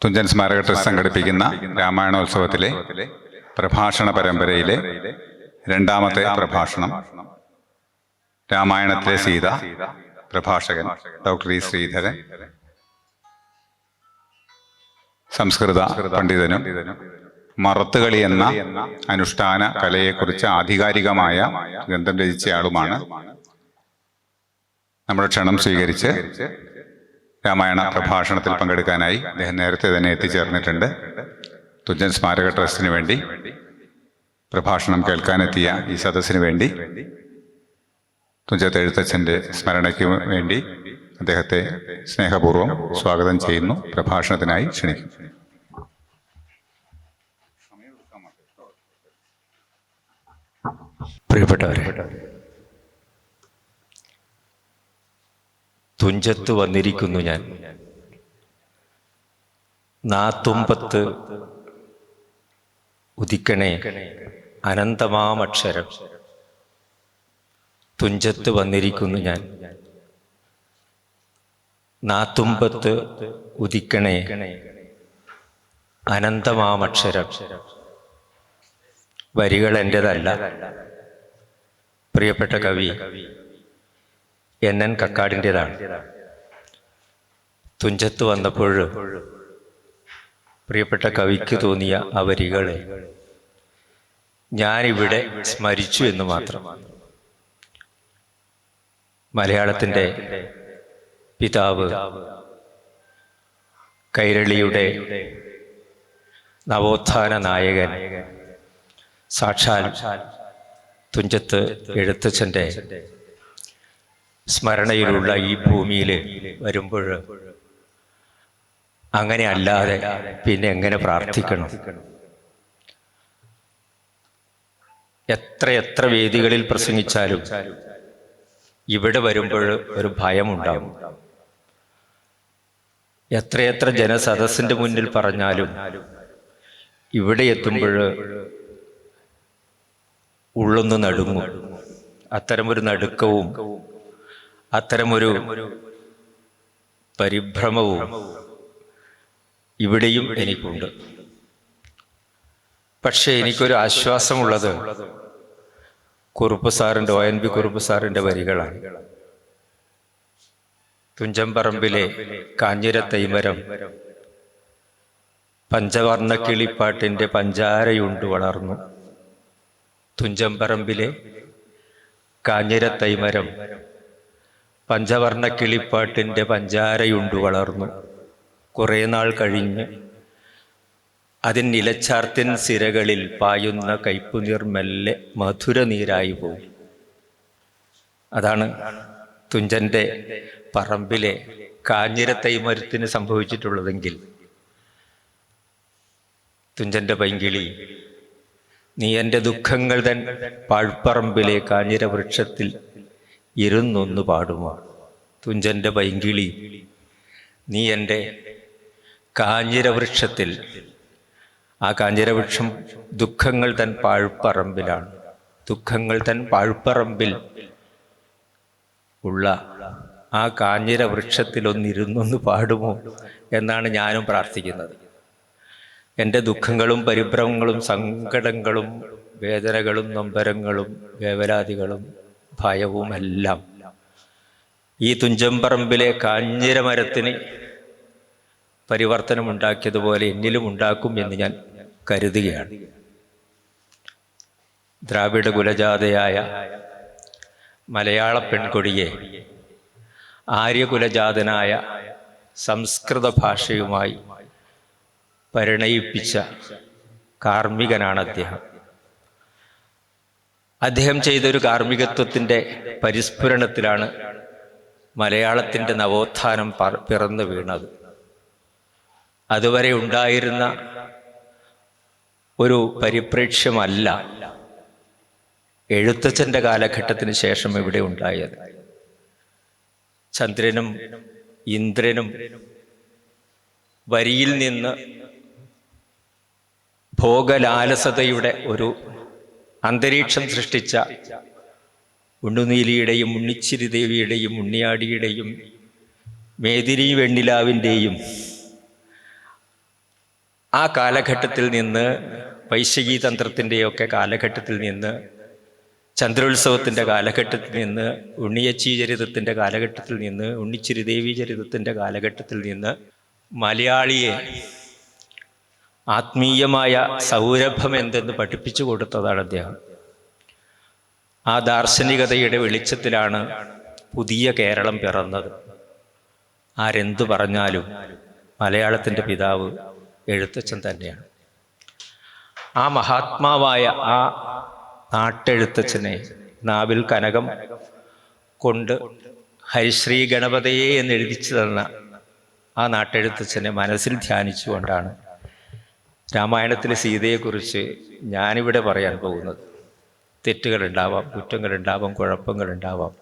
തുഞ്ചൻ സ്മാരക ട്രസ്റ്റ് സംഘടിപ്പിക്കുന്ന രാമായണോത്സവത്തിലെ പ്രഭാഷണ പരമ്പരയിലെ രണ്ടാമത്തെ പ്രഭാഷണം രാമായണത്തിലെ സീത. പ്രഭാഷകൻ ഡോക്ടർ ഇ ശ്രീധരൻ, സംസ്കൃത പണ്ഡിതനും മറത്തുകളി എന്ന അനുഷ്ഠാന കലയെക്കുറിച്ച് ആധികാരികമായ ഗ്രന്ഥം രചിച്ചയാളുമാണ്. നമ്മുടെ ക്ഷണം സ്വീകരിച്ച് രാമായണ പ്രഭാഷണത്തിൽ പങ്കെടുക്കാനായി അദ്ദേഹം നേരത്തെ തന്നെ എത്തിച്ചേർന്നിട്ടുണ്ട്. തുഞ്ചൻ സ്മാരക ട്രസ്റ്റിന് വേണ്ടി പ്രഭാഷണം കേൾക്കാനെത്തിയ ഈ സദസ്സിന് വേണ്ടി, തുഞ്ചത്ത് എഴുത്തച്ഛൻ്റെ സ്മരണയ്ക്ക് വേണ്ടി അദ്ദേഹത്തെ സ്നേഹപൂർവ്വം സ്വാഗതം ചെയ്യുന്നു. പ്രഭാഷണത്തിനായി ക്ഷണിക്കും. പ്രിയപ്പെട്ടവരെ, തുഞ്ചത്ത് വന്നിരിക്കുന്നു ഞാൻ, നാത്തുമ്പത്ത് ഉദിക്കണേ അനന്തമാമക്ഷരം. തുഞ്ചത്ത് വന്നിരിക്കുന്നു ഞാൻ, നാത്തുമ്പത്ത് ഉദിക്കണേ അനന്തമാമക്ഷരം. വരികൾ എൻ്റെതല്ല, പ്രിയപ്പെട്ട കവി NN കക്കാടിൻ്റെതാണ്. തുഞ്ചത്ത് വന്നപ്പോൾ പ്രിയപ്പെട്ട കവിക്ക് തോന്നിയ ആ വരികളെ ഞാനിവിടെ സ്മരിച്ചു എന്ന് മാത്രം. മലയാളത്തിൻ്റെ പിതാവ്, കൈരളിയുടെ നവോത്ഥാന നായകൻ, സാക്ഷാൽ തുഞ്ചത്ത് എഴുത്തച്ഛൻ്റെ സ്മരണയിലുള്ള ഈ ഭൂമിയിൽ വരുമ്പോൾ അങ്ങനെ അല്ലാതെ പിന്നെ എങ്ങനെ പ്രാർത്ഥിക്കണം? എത്ര വേദികളിൽ പ്രസംഗിച്ചാലും ഇവിടെ വരുമ്പോൾ ഒരു ഭയമുണ്ടാകും. എത്ര ജനസദസ്സിൻ്റെ മുന്നിൽ പറഞ്ഞാലും ഇവിടെ എത്തുമ്പോൾ ഉള്ളൊന്ന് നടുങ്ങും. അത്തരമൊരു നടുക്കവും അത്തരമൊരു പരിഭ്രമവും ഇവിടെയും എനിക്കുണ്ട്. പക്ഷേ എനിക്കൊരു ആശ്വാസമുള്ളത് കുറുപ്പ് സാറിൻ്റെ, ONV കുറുപ്പ് സാറിൻ്റെ വരികളാണ്. തുഞ്ചൻപറമ്പിലെ കാഞ്ഞിരത്തൈമരം പഞ്ചവർണ്ണ കിളിപ്പാട്ടിൻ്റെ പഞ്ചാരയുണ്ട് വളർന്നു. തുഞ്ചൻപറമ്പിലെ കാഞ്ഞിരത്തൈമരം പഞ്ചവർണ്ണ കിളിപ്പാട്ടിൻ്റെ പഞ്ചാരയുണ്ട് വളർന്നു. കുറേ നാൾ കഴിഞ്ഞ് അതിൻ നിലച്ചാർത്തിൻ സിരകളിൽ പായുന്ന കയ്പുനീർ മെല്ലെ മധുര നീരായി പോകും. അതാണ് തുഞ്ചൻ്റെ പറമ്പിലെ കാഞ്ഞിരത്തൈമരത്തിന് സംഭവിച്ചിട്ടുള്ളതെങ്കിൽ, തുഞ്ചൻ്റെ പൈങ്കിളി, നീ എൻ്റെ ദുഃഖങ്ങൾ തൻ പാഴ്പ്പറമ്പിലെ കാഞ്ഞിര വൃക്ഷത്തിൽ ഇരുന്നൊന്നു പാടുമോ? തുഞ്ചൻ്റെ പൈങ്കിളി, നീ എൻ്റെ കാഞ്ഞിരവൃക്ഷത്തിൽ, ആ കാഞ്ഞിരവൃക്ഷം ദുഃഖങ്ങൾ തൻ പാഴ്പ്പറമ്പിലാണ്. ദുഃഖങ്ങൾ തൻ പാഴ്പ്പറമ്പിൽ ഉള്ള ആ കാഞ്ഞിരവൃക്ഷത്തിലൊന്നിരുന്നൊന്ന് പാടുമോ എന്നാണ് ഞാനും പ്രാർത്ഥിക്കുന്നത്. എൻ്റെ ദുഃഖങ്ങളും പരിഭ്രമങ്ങളും സങ്കടങ്ങളും വേദനകളും നൊമ്പരങ്ങളും വേവലാതികളും ഭയവുമെല്ലാം ഈ തുഞ്ചൻപറമ്പിലെ കാഞ്ഞിരമരത്തിന് പരിവർത്തനമുണ്ടാക്കിയതുപോലെ എന്നിലും ഉണ്ടാക്കും എന്ന് ഞാൻ കരുതുകയാണ്. ദ്രാവിഡ കുലജാതയായ മലയാള പെൺകൊടിയെ ആര്യകുലജാതനായ സംസ്കൃത ഭാഷയുമായി പരിണയിപ്പിച്ച കാർമ്മികനാണ് അദ്ദേഹം. അദ്ദേഹം ചെയ്തൊരു കാർമ്മികത്വത്തിൻ്റെ പരിസ്ഫുരണത്തിലാണ് മലയാളത്തിൻ്റെ നവോത്ഥാനം പിറന്നു വീണത്. അതുവരെ ഉണ്ടായിരുന്ന ഒരു പരിപ്രേക്ഷ്യമല്ല എഴുത്തച്ഛൻ്റെ കാലഘട്ടത്തിന് ശേഷം ഇവിടെ ഉണ്ടായത്. ചന്ദ്രനും ഇന്ദ്രനും വരിയിൽ നിന്ന് ഭോഗലാലസതയുടെ ഒരു അന്തരീക്ഷം സൃഷ്ടിച്ച ഉണ്ണുനീലിയുടെയും ഉണ്ണിച്ചിരി ദേവിയുടെയും ഉണ്ണിയാടിയുടെയും മേദിനി വെണ്ണിലാവിൻ്റെയും ആ കാലഘട്ടത്തിൽ നിന്ന് വൈശികി തന്ത്രത്തിൻ്റെയൊക്കെ കാലഘട്ടത്തിൽ നിന്ന്, ചന്ദ്രോത്സവത്തിൻ്റെ കാലഘട്ടത്തിൽ നിന്ന്, ഉണ്ണിയച്ചി ചരിതത്തിൻ്റെ കാലഘട്ടത്തിൽ നിന്ന്, ഉണ്ണിച്ചിരിദേവി ചരിതത്തിൻ്റെ കാലഘട്ടത്തിൽ നിന്ന് മലയാളിയെ ആത്മീയമായ സൗരഭം എന്തെന്ന് പഠിപ്പിച്ചു കൊടുത്തതാണ് അദ്ദേഹം. ആ ദാർശനികതയുടെ വെളിച്ചത്തിലാണ് പുതിയ കേരളം പിറന്നത്. ആരെന്തു പറഞ്ഞാലും മലയാളത്തിൻ്റെ പിതാവ് എഴുത്തച്ഛൻ തന്നെയാണ്. ആ മഹാത്മാവായ ആ നാട്ടെഴുത്തച്ഛനെ, നാവിൽ കനകം കൊണ്ട് ഹരിശ്രീ ഗണപതയെ എന്ന് എഴുതിച്ചു തന്ന ആ നാട്ടെഴുത്തച്ഛനെ മനസ്സിൽ ധ്യാനിച്ചുകൊണ്ടാണ് രാമായണത്തിലെ സീതയെക്കുറിച്ച് ഞാനിവിടെ പറയാൻ പോകുന്നത്. തെറ്റുകളുണ്ടാവാം, കുറ്റങ്ങളുണ്ടാവാം, കുഴപ്പങ്ങളുണ്ടാവാം.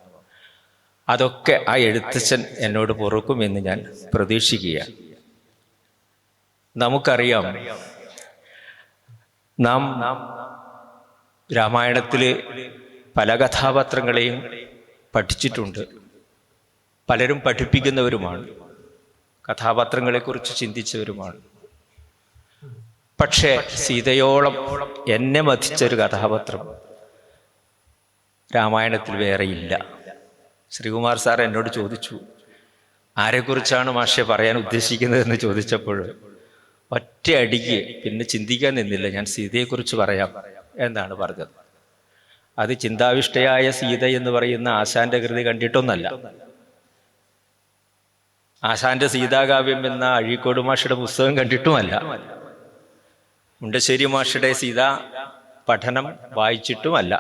അതൊക്കെ ആ എഴുത്തച്ഛൻ എന്നോട് പൊറുക്കുമെന്ന് ഞാൻ പ്രതീക്ഷിക്കുകയാണ്. നമുക്കറിയാം, നാം രാമായണത്തിലെ പല കഥാപാത്രങ്ങളെയും പഠിച്ചിട്ടുണ്ട്. പലരും പഠിപ്പിക്കുന്നവരുമാണ്, കഥാപാത്രങ്ങളെക്കുറിച്ച് ചിന്തിച്ചവരുമാണ്. പക്ഷേ സീതയോളം എന്നെ മഥിച്ചൊരു കഥാപാത്രം രാമായണത്തിൽ വേറെയില്ല. ശ്രീകുമാർ സാർ എന്നോട് ചോദിച്ചു, ആരെക്കുറിച്ചാണ് മാഷെ പറയാൻ ഉദ്ദേശിക്കുന്നതെന്ന് ചോദിച്ചപ്പോൾ ഒറ്റ അടിക്ക് പിന്നെ ചിന്തിക്കാൻ നിന്നില്ല, ഞാൻ സീതയെക്കുറിച്ച് പറയാം എന്നാണ് പറഞ്ഞത്. അത് ചിന്താവിഷ്ടയായ സീത എന്ന് പറയുന്ന ആശാന്റെ കൃതി കണ്ടിട്ടൊന്നല്ല, ആശാന്റെ സീതാകാവ്യം എന്ന അഴീക്കോട് മാഷയുടെ പുസ്തകം കണ്ടിട്ടുമല്ല, മുണ്ടശ്ശേരി മാഷയുടെ സീതാ പഠനം വായിച്ചിട്ടുമല്ല.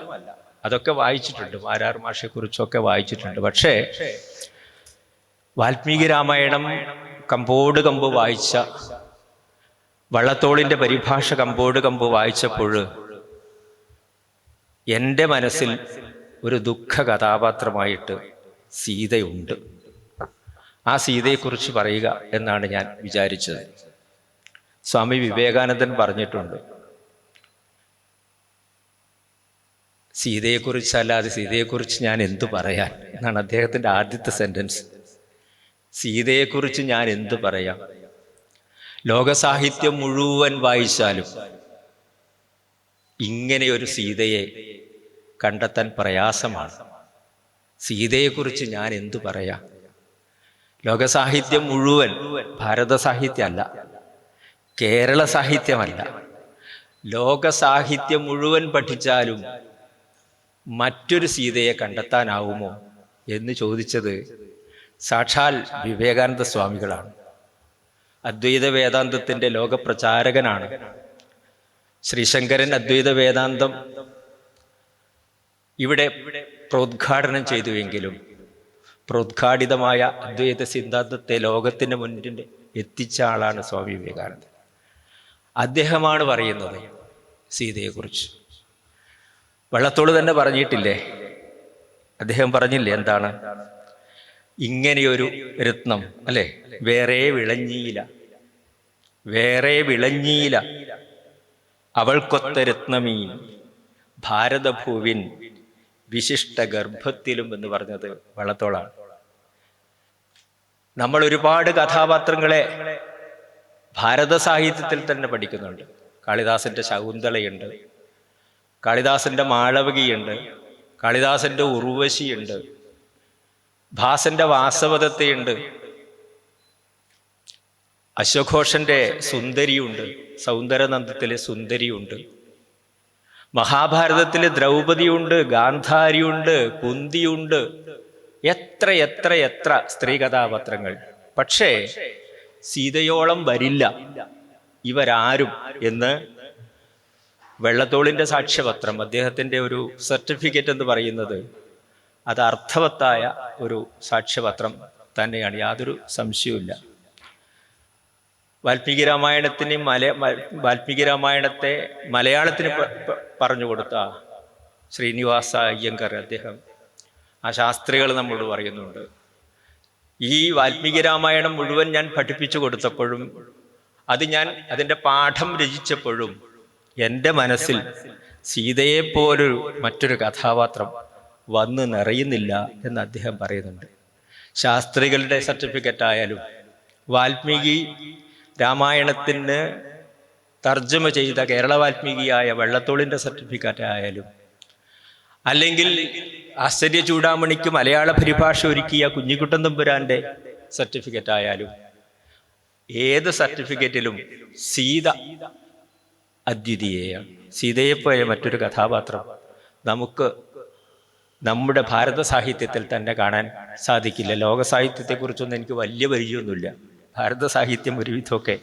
അതൊക്കെ വായിച്ചിട്ടുണ്ട്, മാരാർ മാഷയെക്കുറിച്ചൊക്കെ വായിച്ചിട്ടുണ്ട്. പക്ഷേ വാൽമീകി രാമായണം കമ്പോട് കമ്പ് വായിച്ച, വള്ളത്തോളിൻ്റെ പരിഭാഷ കമ്പോട് കമ്പ് വായിച്ചപ്പോൾ എൻ്റെ മനസ്സിൽ ഒരു ദുഃഖ കഥാപാത്രമായിട്ട് സീതയുണ്ട്. ആ സീതയെക്കുറിച്ച് പറയുക എന്നാണ് ഞാൻ വിചാരിച്ചത്. സ്വാമി വിവേകാനന്ദൻ പറഞ്ഞിട്ടുണ്ട്, സീതയെക്കുറിച്ചല്ലാതെ സീതയെക്കുറിച്ച് ഞാൻ എന്തു പറയാൻ എന്നാണ് അദ്ദേഹത്തിൻ്റെ ആദ്യത്തെ സെൻറ്റൻസ്. സീതയെക്കുറിച്ച് ഞാൻ എന്തു പറയാം? ലോകസാഹിത്യം മുഴുവൻ വായിച്ചാലും ഇങ്ങനെയൊരു സീതയെ കണ്ടെത്താൻ പ്രയാസമാണ്. സീതയെക്കുറിച്ച് ഞാൻ എന്തു പറയാം? ലോകസാഹിത്യം മുഴുവൻ, ഭാരത സാഹിത്യമല്ല, കേരള സാഹിത്യമല്ല, ലോകസാഹിത്യം മുഴുവൻ പഠിച്ചാലും മറ്റൊരു സീതയെ കണ്ടെത്താനാവുമോ എന്ന് ചോദിച്ചത് സാക്ഷാൽ വിവേകാനന്ദ സ്വാമികളാണ്. അദ്വൈത വേദാന്തത്തിൻ്റെ ലോകപ്രചാരകനാണ്. ശ്രീശങ്കരൻ അദ്വൈത വേദാന്തം ഇവിടെ പ്രോദ്ഘാടനം ചെയ്തുവെങ്കിലും പ്രോദ്ഘാടിതമായ അദ്വൈത സിദ്ധാന്തത്തെ ലോകത്തിന് മുന്നിൽ എത്തിച്ച ആളാണ് സ്വാമി വിവേകാനന്ദൻ. അദ്ദേഹമാണ് പറയുന്നത് സീതയെക്കുറിച്ച്. വള്ളത്തോൾ തന്നെ പറഞ്ഞിട്ടില്ലേ, അദ്ദേഹം പറഞ്ഞില്ലേ, എന്താണ്? ഇങ്ങനെയൊരു രത്നം അല്ലേ, വേറെ വിളഞ്ഞീല, വേറെ വിളഞ്ഞീല അവൾക്കൊത്ത രത്നമീ ഭാരതഭൂവിൻ വിശിഷ്ട ഗർഭത്തിലും എന്ന് പറഞ്ഞത് വള്ളത്തോളാണ്. നമ്മൾ ഒരുപാട് കഥാപാത്രങ്ങളെ ഭാരത സാഹിത്യത്തിൽ തന്നെ പഠിക്കുന്നുണ്ട്. കാളിദാസന്റെ ശകുന്തളയുണ്ട്, കാളിദാസന്റെ മാളവികയുണ്ട്, കാളിദാസന്റെ ഉർവശിയുണ്ട്, ഭാസന്റെ വാസവദത്തയുണ്ട്, അശ്വഘോഷന്റെ സുന്ദരിയുണ്ട്, സൗന്ദരനന്ദത്തിലെ സുന്ദരിയുണ്ട്, മഹാഭാരതത്തിലെ ദ്രൗപദിയുണ്ട്, ഗാന്ധാരിയുണ്ട്, കുന്തിയുണ്ട്, എത്ര എത്ര എത്ര സ്ത്രീ കഥാപാത്രങ്ങൾ. പക്ഷേ സീതയോളം വരില്ല ഇവരാരും എന്ന് വെള്ളത്തോളിൻ്റെ സാക്ഷ്യപത്രം, അദ്ദേഹത്തിൻ്റെ ഒരു സർട്ടിഫിക്കറ്റ് എന്ന് പറയുന്നത് അത് അർത്ഥവത്തായ ഒരു സാക്ഷ്യപത്രം തന്നെയാണ്, യാതൊരു സംശയവുമില്ല. വാൽമീകി രാമായണത്തെ മലയാളത്തിന് പറഞ്ഞു കൊടുത്ത ശ്രീനിവാസ അയ്യങ്കർ, അദ്ദേഹം, ആ ശാസ്ത്രികൾ നമ്മളോട് പറയുന്നുണ്ട്, ഈ വാൽമീകി രാമായണം മുഴുവൻ ഞാൻ പഠിപ്പിച്ചു കൊടുത്തപ്പോഴും അതിൻ്റെ പാഠം രചിച്ചപ്പോഴും എൻ്റെ മനസ്സിൽ സീതയെപ്പോലൊരു മറ്റൊരു കഥാപാത്രം വന്ന് നിറയുന്നില്ല എന്ന് അദ്ദേഹം പറയുന്നുണ്ട്. ശാസ്ത്രികളുടെ സർട്ടിഫിക്കറ്റ് ആയാലും വാൽമീകി രാമായണത്തിന് തർജ്ജമ ചെയ്ത കേരള വാൽമീകിയായ വള്ളത്തോളിൻ്റെ സർട്ടിഫിക്കറ്റ് ആയാലും, അല്ലെങ്കിൽ ആശ്ചര്യ ചൂടാമണിക്ക് മലയാള പരിഭാഷ ഒരുക്കിയ കുഞ്ഞിക്കുട്ടൻ തമ്പുരാൻ്റെ സർട്ടിഫിക്കറ്റ് ആയാലും, ഏത് സർട്ടിഫിക്കറ്റിലും സീത അദ്വിതീയയാണ്. സീതയെപ്പോലെ മറ്റൊരു കഥാപാത്രം നമുക്ക് നമ്മുടെ ഭാരത സാഹിത്യത്തിൽ തന്നെ കാണാൻ സാധിക്കില്ല. ലോക സാഹിത്യത്തെക്കുറിച്ചൊന്നും എനിക്ക് വലിയ പരിചയമൊന്നുമില്ല. ഭാരത സാഹിത്യം ഒരുവിധമൊക്കെ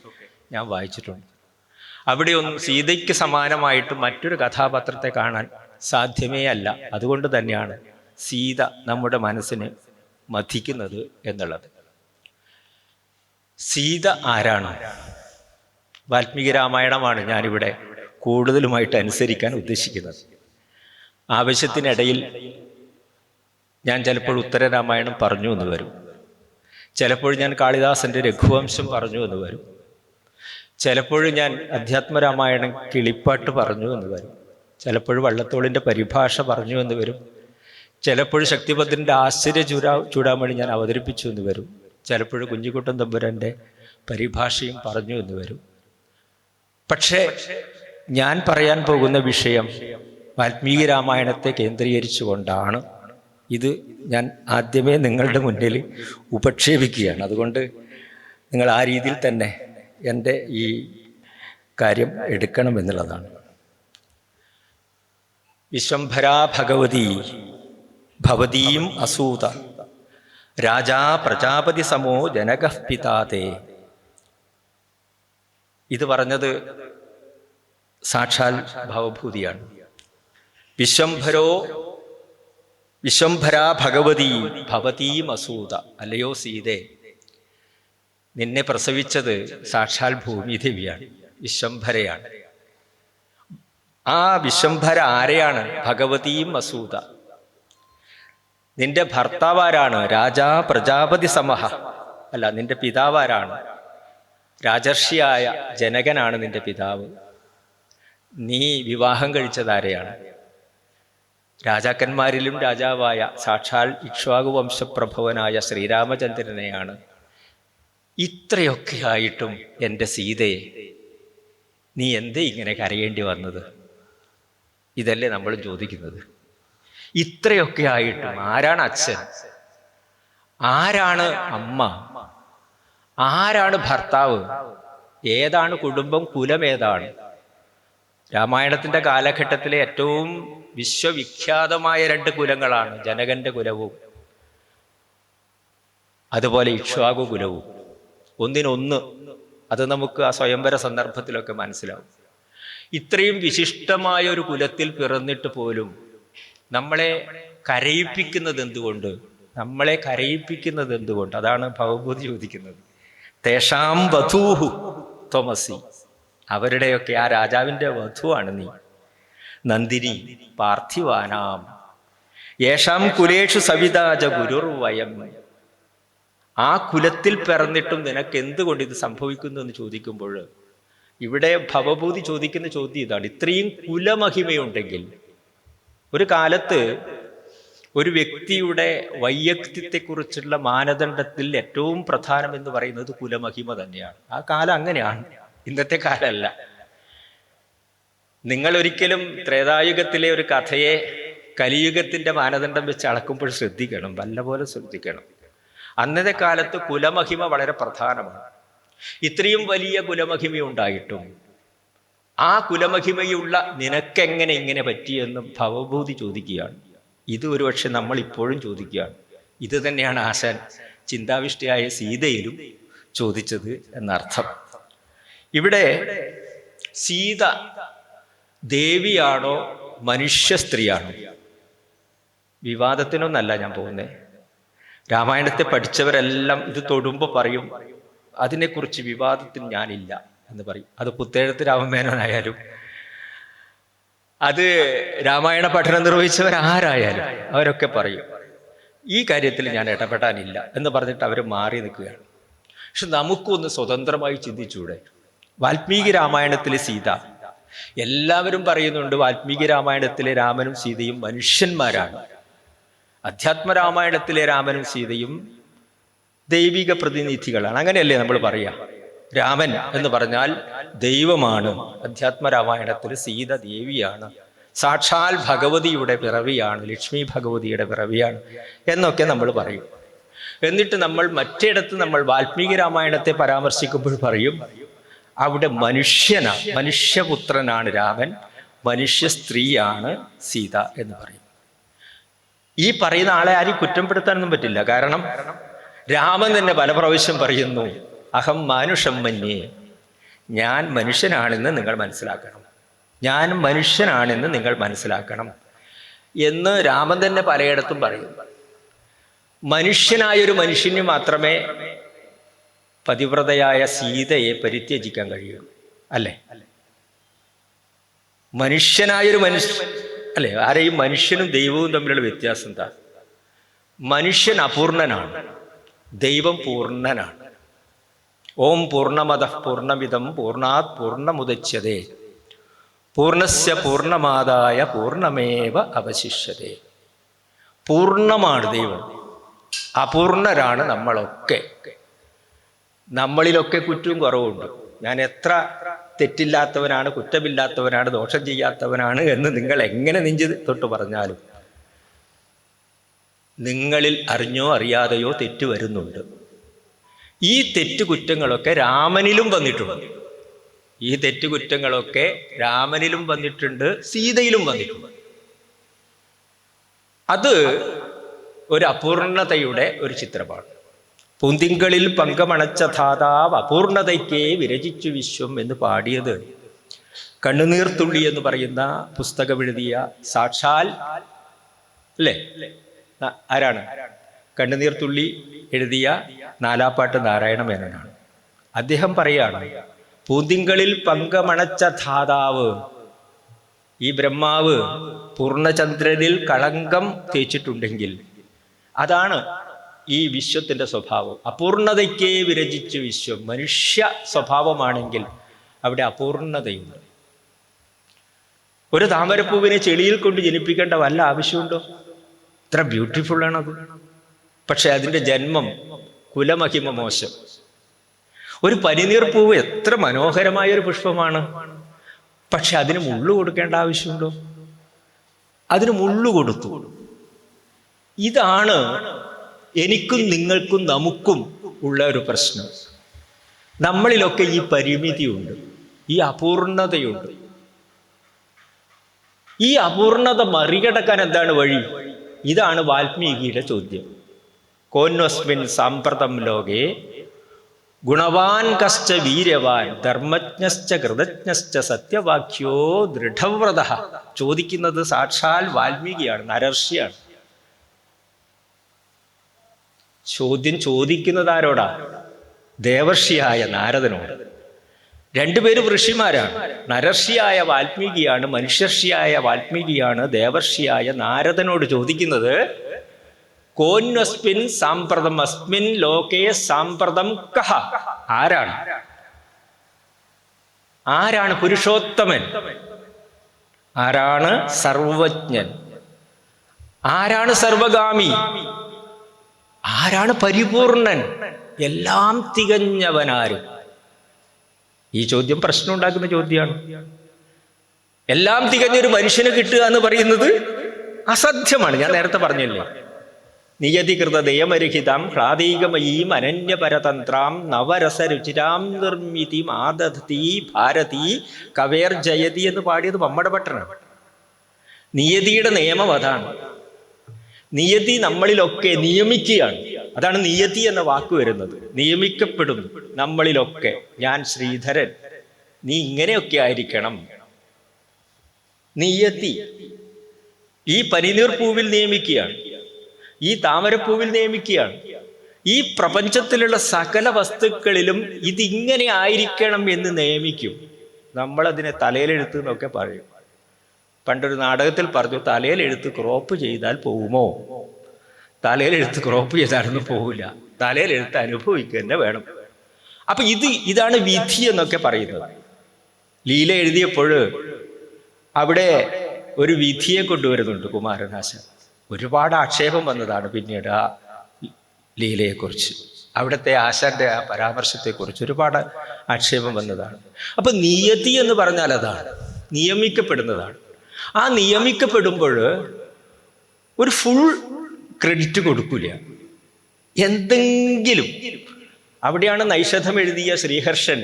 ഞാൻ വായിച്ചിട്ടുണ്ട്. അവിടെയൊന്നും സീതയ്ക്ക് സമാനമായിട്ട് മറ്റൊരു കഥാപാത്രത്തെ കാണാൻ സാധ്യമേ അല്ല. അതുകൊണ്ട് തന്നെയാണ് സീത നമ്മുടെ മനസ്സിനെ മഥിക്കുന്നത് എന്നുള്ളത്. സീത ആരാണ്? വാൽമീകി രാമായണമാണ് ഞാനിവിടെ കൂടുതലുമായിട്ട് അനുസരിക്കാൻ ഉദ്ദേശിക്കുന്നത്. ആവശ്യത്തിനിടയിൽ ഞാൻ ചിലപ്പോൾ ഉത്തരരാമായണം പറഞ്ഞു എന്ന് വരും, ചിലപ്പോൾ ഞാൻ കാളിദാസൻ്റെ രഘുവംശം പറഞ്ഞു എന്ന് വരും, ചിലപ്പോൾ ഞാൻ അധ്യാത്മരാമായണം കിളിപ്പാട്ട് പറഞ്ഞു എന്ന് വരും, ചിലപ്പോൾ വള്ളത്തോളിൻ്റെ പരിഭാഷ പറഞ്ഞു എന്ന് വരും, ചിലപ്പോൾ ശക്തിഭദ്രൻ്റെ ആശ്ചര്യ ചൂടാമണി ഞാൻ അവതരിപ്പിച്ചു എന്ന് വരും, ചിലപ്പോൾ കുഞ്ഞിക്കുട്ടൻ തമ്പുരാൻ്റെ പരിഭാഷയും പറഞ്ഞു എന്ന് വരും. പക്ഷേ ഞാൻ പറയാൻ പോകുന്ന വിഷയം വാൽമീകി രാമായണത്തെ കേന്ദ്രീകരിച്ചുകൊണ്ടാണ്. ഇത് ഞാൻ ആദ്യമേ നിങ്ങളുടെ മുന്നിൽ ഉപക്ഷേപിക്കുകയാണ്. അതുകൊണ്ട് നിങ്ങൾ ആ രീതിയിൽ തന്നെ എൻ്റെ ഈ കാര്യം എടുക്കണമെന്നുള്ളതാണ്. വിശ്വംഭരാ ഭഗവതി ഭവതീം അസൂത രാജാ പ്രജാപതി സമോ ജനകഃ പിതാതേ. ഇത് പറഞ്ഞത് സാക്ഷാൽ ഭവഭൂതിയാണ്. വിശ്വംഭരാ ഭഗവതി ഭവതീം അസൂത. അല്ലയോ സീതേ, നിന്നെ പ്രസവിച്ചത് സാക്ഷാൽ ഭൂമിദേവിയാണ്, വിശ്വംഭരയാണ്. ആ വിശ്വംഭര ആരെയാണ്? ഭഗവതീം അസൂത. നിന്റെ ഭർത്താവാരാണ്? രാജാ പ്രജാപതി സമഹ. അല്ല, നിന്റെ പിതാവാരാണ്? രാജർഷിയായ ജനകനാണ് നിന്റെ പിതാവ്. നീ വിവാഹം കഴിച്ചതാരെയാണ്? രാജാക്കന്മാരിലും രാജാവായ സാക്ഷാൽ ഇക്ഷ്വാകു വംശപ്രഭവനായ ശ്രീരാമചന്ദ്രനെയാണ്. ഇത്രയൊക്കെ ആയിട്ടും എൻ്റെ സീതയെ നീ എന്തേ ഇങ്ങനെ കരയേണ്ടി വന്നത്? ഇതല്ലേ നമ്മൾ ചോദിക്കുന്നത്. ഇത്രയൊക്കെ ആയിട്ടും ആരാണ് അച്ഛൻ? ആരാണ് അമ്മ? ആരാണ് ഭർത്താവ്? ഏതാണ് കുടുംബം? കുലം ഏതാണ്? രാമായണത്തിന്റെ കാലഘട്ടത്തിലെ ഏറ്റവും വിശ്വവിഖ്യാതമായ 2 കുലങ്ങളാണ് ജനകന്റെ കുലവും അതുപോലെ ഇക്ഷ്വാകു കുലവും. ഒന്നിനൊന്ന്. അത് നമുക്ക് ആ സ്വയംവര സന്ദർഭത്തിലൊക്കെ മനസ്സിലാവും. ഇത്രയും വിശിഷ്ടമായ ഒരു കുലത്തിൽ പിറന്നിട്ട് പോലും നമ്മളെ കരയിപ്പിക്കുന്നത് എന്തുകൊണ്ട്? അതാണ് ഭവഭൂതി ചോദിക്കുന്നത്. തേഷാം വധൂഹു ത്വമസി. അവരുടെയൊക്കെ ആ രാജാവിൻ്റെ വധുവാണ് നീ. നന്ദിനി പാർത്ഥിവാനാം യേഷാം കുലേഷു സവിതാജ ഗുരുർവയം. ആ കുലത്തിൽ പിറന്നിട്ടും നിനക്ക് എന്തുകൊണ്ട് ഇത് സംഭവിക്കുന്നു എന്ന് ചോദിക്കുമ്പോൾ ഇവിടെ ഭവഭൂതി ചോദിക്കുന്ന ചോദ്യം ഇതാണ്. ഇത്രയും കുലമഹിമയുണ്ടെങ്കിൽ, ഒരു കാലത്ത് ഒരു വ്യക്തിയുടെ വൈയക്തിത്വത്തെക്കുറിച്ചുള്ള മാനദണ്ഡത്തിൽ ഏറ്റവും പ്രധാനം എന്ന് പറയുന്നത് കുലമഹിമ തന്നെയാണ്. ആ കാലം അങ്ങനെയാണ്, ഇന്നത്തെ കാലമല്ല. നിങ്ങൾ ഒരിക്കലും ത്രേതായുഗത്തിലെ ഒരു കഥയെ കലിയുഗത്തിന്റെ മാനദണ്ഡം വെച്ച് അളക്കുമ്പോൾ ശ്രദ്ധിക്കണം, നല്ലപോലെ ശ്രദ്ധിക്കണം. അന്നത്തെ കാലത്ത് കുലമഹിമ വളരെ പ്രധാനമാണ്. ഇത്രയും വലിയ കുലമഹിമയുണ്ടായിട്ടും ആ കുലമഹിമയുള്ള നിനക്കെങ്ങനെ ഇങ്ങനെ പറ്റിയെന്നും ഭവഭൂതി ചോദിക്കുകയാണ്. ഇത് ഒരുപക്ഷെ നമ്മൾ ഇപ്പോഴും ചോദിക്കുകയാണ്. ഇത് തന്നെയാണ് ആശാൻ ചിന്താവിഷ്ടയായ സീതയിലും ചോദിച്ചത് എന്നർത്ഥം. ഇവിടെ സീത ദേവിയാണോ മനുഷ്യ സ്ത്രീയാണോ? വിവാദത്തിനൊന്നല്ല ഞാൻ പോകുന്നത്. രാമായണത്തെ പഠിച്ചവരെല്ലാം ഇത് തൊടുമ്പോൾ പറയും അതിനെക്കുറിച്ച് വിവാദത്തിന് ഞാനില്ല എന്ന് പറയും. അത് പുത്തേഴത്ത് രാമമേനോനായാലും അത് രാമായണ പഠനം നിർവഹിച്ചവരാരായാലും അവരൊക്കെ പറയും ഈ കാര്യത്തിൽ ഞാൻ ഇടപെടാനില്ല എന്ന് പറഞ്ഞിട്ട് അവർ മാറി നിൽക്കുകയാണ്. പക്ഷെ നമുക്കൊന്ന് സ്വതന്ത്രമായി ചിന്തിച്ചൂടെ? വാൽമീകി രാമായണത്തിലെ സീത, എല്ലാവരും പറയുന്നുണ്ട് വാൽമീകി രാമായണത്തിലെ രാമനും സീതയും മനുഷ്യന്മാരാണ്. അധ്യാത്മരാമായണത്തിലെ രാമനും സീതയും ദൈവിക പ്രതിനിധികളാണ്. അങ്ങനെയല്ലേ നമ്മൾ പറയുക? രാമൻ എന്ന് പറഞ്ഞാൽ ദൈവമാണ്. അധ്യാത്മരാമായണത്തിൽ സീത ദേവിയാണ്, സാക്ഷാൽ ഭഗവതിയുടെ പിറവിയാണ്, ലക്ഷ്മി ഭഗവതിയുടെ പിറവിയാണ് എന്നൊക്കെ നമ്മൾ പറയും. എന്നിട്ട് നമ്മൾ മറ്റിടത്ത് നമ്മൾ വാൽമീകി രാമായണത്തെ പരാമർശിക്കുമ്പോൾ പറയും അവിടെ മനുഷ്യപുത്രനാണ് രാമൻ, മനുഷ്യ സ്ത്രീയാണ് സീത എന്ന് പറയും. ഈ പറയുന്ന ആളെ ആരും കുറ്റപ്പെടുത്താനൊന്നും പറ്റില്ല. കാരണം രാമൻ തന്നെ പല പ്രാവശ്യം പറയുന്നു, അഹം മാനുഷം മന്യേ, ഞാൻ മനുഷ്യനാണെന്ന് നിങ്ങൾ മനസ്സിലാക്കണം, ഞാൻ മനുഷ്യനാണെന്ന് നിങ്ങൾ മനസ്സിലാക്കണം എന്ന് രാമൻ തന്നെ പലയിടത്തും പറയും. മനുഷ്യനായൊരു മനുഷ്യന് മാത്രമേ പതിവ്രതയായ സീതയെ പരിത്യജിക്കാൻ കഴിയൂ, അല്ലേ? മനുഷ്യനായൊരു മനുഷ്യൻ അല്ലേ? ആരെയും മനുഷ്യനും ദൈവവും തമ്മിലുള്ള വ്യത്യാസം എന്താ? മനുഷ്യൻ അപൂർണനാണ്, ദൈവം പൂർണ്ണനാണ്. ഓം പൂർണ്ണമതഃ പൂർണ്ണമിദം പൂർണ്ണാത് പൂർണ്ണമുദച്യതേ പൂർണ്ണസ്യ പൂർണ്ണമാദായ പൂർണ്ണമേവ അവശിഷ്യതേ. പൂർണ്ണമാണ് ദൈവം, അപൂർണരാണ് നമ്മളൊക്കെ. നമ്മളിലൊക്കെ കുറ്റവും കുറവുണ്ട്. ഞാൻ എത്ര തെറ്റില്ലാത്തവനാണ്, കുറ്റമില്ലാത്തവനാണ്, ദോഷം ചെയ്യാത്തവനാണ് എന്ന് നിങ്ങൾ എങ്ങനെ നെഞ്ച് തൊട്ട് പറഞ്ഞാലും നിങ്ങളിൽ അറിഞ്ഞോ അറിയാതെയോ തെറ്റ് വരുന്നുണ്ട്. ഈ തെറ്റുകുറ്റങ്ങളൊക്കെ രാമനിലും വന്നിട്ടുണ്ട്. ഈ തെറ്റുകുറ്റങ്ങളൊക്കെ രാമനിലും വന്നിട്ടുണ്ട്, സീതയിലും വന്നിട്ടുണ്ട്. അത് ഒരു അപൂർണതയുടെ ഒരു ചിത്രമാണ്. പൂന്തിങ്കളിൽ പങ്കമണച്ച ധാതാവ് അപൂർണതയ്ക്കേ വിരചിച്ചു വിശ്വം എന്ന് പാടിയത് കണ്ണുനീർത്തുള്ളി എന്ന് പറയുന്ന പുസ്തകം എഴുതിയ സാക്ഷാൽ അല്ലേ ആരാണ്? കണ്ണുനീർത്തുള്ളി എഴുതിയ നാലാപ്പാട്ട് നാരായണ മേനോനാണ്. അദ്ദേഹം പറയാണ്, പൂന്തിങ്കളിൽ പങ്കമണച്ച ധാതാവ്, ഈ ബ്രഹ്മാവ് പൂർണ്ണചന്ദ്രനിൽ കളങ്കം തേച്ചിട്ടുണ്ടെങ്കിൽ അതാണ് ഈ വിശ്വത്തിന്റെ സ്വഭാവം. അപൂർണതയ്ക്കേ വിരചിച്ചു വിശ്വം. മനുഷ്യ സ്വഭാവമാണെങ്കിൽ അവിടെ അപൂർണതയുണ്ട്. ഒരു താമരപ്പൂവിനെ ചെളിയിൽ കൊണ്ട് ജനിപ്പിക്കേണ്ട വല്ല ആവശ്യമുണ്ടോ? ഇത്ര ബ്യൂട്ടിഫുൾ ആണത്. പക്ഷെ അതിൻ്റെ ജന്മം കുലമഹിമ മോശം. ഒരു പനിനീർപ്പൂവ് എത്ര മനോഹരമായൊരു പുഷ്പമാണ്, പക്ഷെ അതിന് മുള്ളു കൊടുക്കേണ്ട ആവശ്യമുണ്ടോ? അതിന് മുള്ളു കൊടുത്തു. ഇതാണ് എനിക്കും നിങ്ങൾക്കും നമുക്കും ഉള്ള ഒരു പ്രശ്നം. നമ്മളിലൊക്കെ ഈ പരിമിതിയുണ്ട്, ഈ അപൂർണതയുണ്ട്. ഈ അപൂർണത മറികടക്കാൻ എന്താണ് വഴി? ഇതാണ് വാൽമീകിയുടെ ചോദ്യം. കോന്വസ്മിൻ സാമ്പ്രതം ലോകേ ഗുണവാൻ കശ്ച വീര്യവാൻ ധർമ്മജ്ഞശ്ച കൃതജ്ഞശ്ച സത്യവാക്യോ ദൃഢവ്രത. ചോദിക്കുന്നത് സാക്ഷാൽ വാൽമീകിയാണ്, നരർഷിയാണ്. ചോദ്യം ചോദിക്കുന്നത് ആരോടാ? ദേവർഷിയായ നാരദനോട്. രണ്ടുപേരും ഋഷിമാരാണ്. നരർഷിയായ വാൽമീകിയാണ്, മനുഷ്യർഷിയായ വാൽമീകിയാണ്. ദേവർഷിയായ നാരദനോട് ചോദിക്കുന്നത് കോന്വസ്മിൻ സാമ്പ്രതം അസ്മിൻ ലോകേ സാമ്പ്രതം കഹ. ആരാണ്? ആരാണ് പുരുഷോത്തമൻ? ആരാണ് സർവജ്ഞൻ? ആരാണ് സർവഗാമി? ആരാണ് പരിപൂർണൻ? എല്ലാം തികഞ്ഞവനാരും? ഈ ചോദ്യം പ്രശ്നം ഉണ്ടാക്കുന്ന ചോദ്യമാണ്. എല്ലാം തികഞ്ഞൊരു മനുഷ്യന് കിട്ടുക എന്ന് പറയുന്നത് അസാധ്യമാണ്. ഞാൻ നേരത്തെ പറഞ്ഞില്ലേ, നിയതികൃത ദയമരഹിതാം ഹ്ലാദീകമയീം അനന്യപരതന്ത്രാം നവരസരുചിരാം നിർമ്മിതി മാദധതി ഭാരതി കവേർ ജയതി എന്ന് പാടിയത് മമ്മടെ ഭട്ടനാണ്. നിയതിയുടെ നിയമം അതാണ്. നിയതി നമ്മളിലൊക്കെ നിയമിക്കുകയാണ്. അതാണ് നിയതി എന്ന വാക്ക് വരുന്നത്. നിയമിക്കപ്പെടുന്നു നമ്മളിലൊക്കെ. ഞാൻ ശ്രീധരൻ, നീ ഇങ്ങനെയൊക്കെ ആയിരിക്കണം. നിയതി ഈ പനിനീർ പൂവിൽ നിയമിക്കുകയാണ്, ഈ താമരപ്പൂവിൽ നിയമിക്കുകയാണ്. ഈ പ്രപഞ്ചത്തിലുള്ള സകല വസ്തുക്കളിലും ഇതിങ്ങനെ ആയിരിക്കണം എന്ന് നിയമിക്കും. നമ്മളതിനെ തലയിലെഴുത്ത് എന്നൊക്കെ പറയും. പണ്ടൊരു നാടകത്തിൽ പറഞ്ഞു, തലയിലെഴുത്ത് ക്രോപ്പ് ചെയ്താൽ പോകുമോ? തലയിലെഴുത്ത് ക്രോപ്പ് ചെയ്താലൊന്നും പോകില്ല. തലയിലെഴുത്ത് അനുഭവിക്കുക തന്നെ വേണം. അപ്പൊ ഇതാണ് വിധി എന്നൊക്കെ പറയുന്നത്. ലീല എഴുതിയപ്പോൾ അവിടെ ഒരു വിധിയെ കൊണ്ടുവരുന്നുണ്ട് കുമാരനാശാൻ. ഒരുപാട് ആക്ഷേപം വന്നതാണ് പിന്നീട് ആ ലീലയെക്കുറിച്ച്. അവിടുത്തെ ആശാന്റെ ആ പരാമർശത്തെക്കുറിച്ച് ഒരുപാട് ആക്ഷേപം വന്നതാണ്. അപ്പൊ നിയതി എന്ന് പറഞ്ഞാൽ അതാണ്, നിയമിക്കപ്പെടുന്നതാണ്. ആ നിയമിക്കപ്പെടുമ്പോൾ ഒരു ഫുൾ ക്രെഡിറ്റ് കൊടുക്കില്ല, എന്തെങ്കിലും. അവിടെയാണ് നൈഷധം എഴുതിയ ശ്രീഹർഷൻ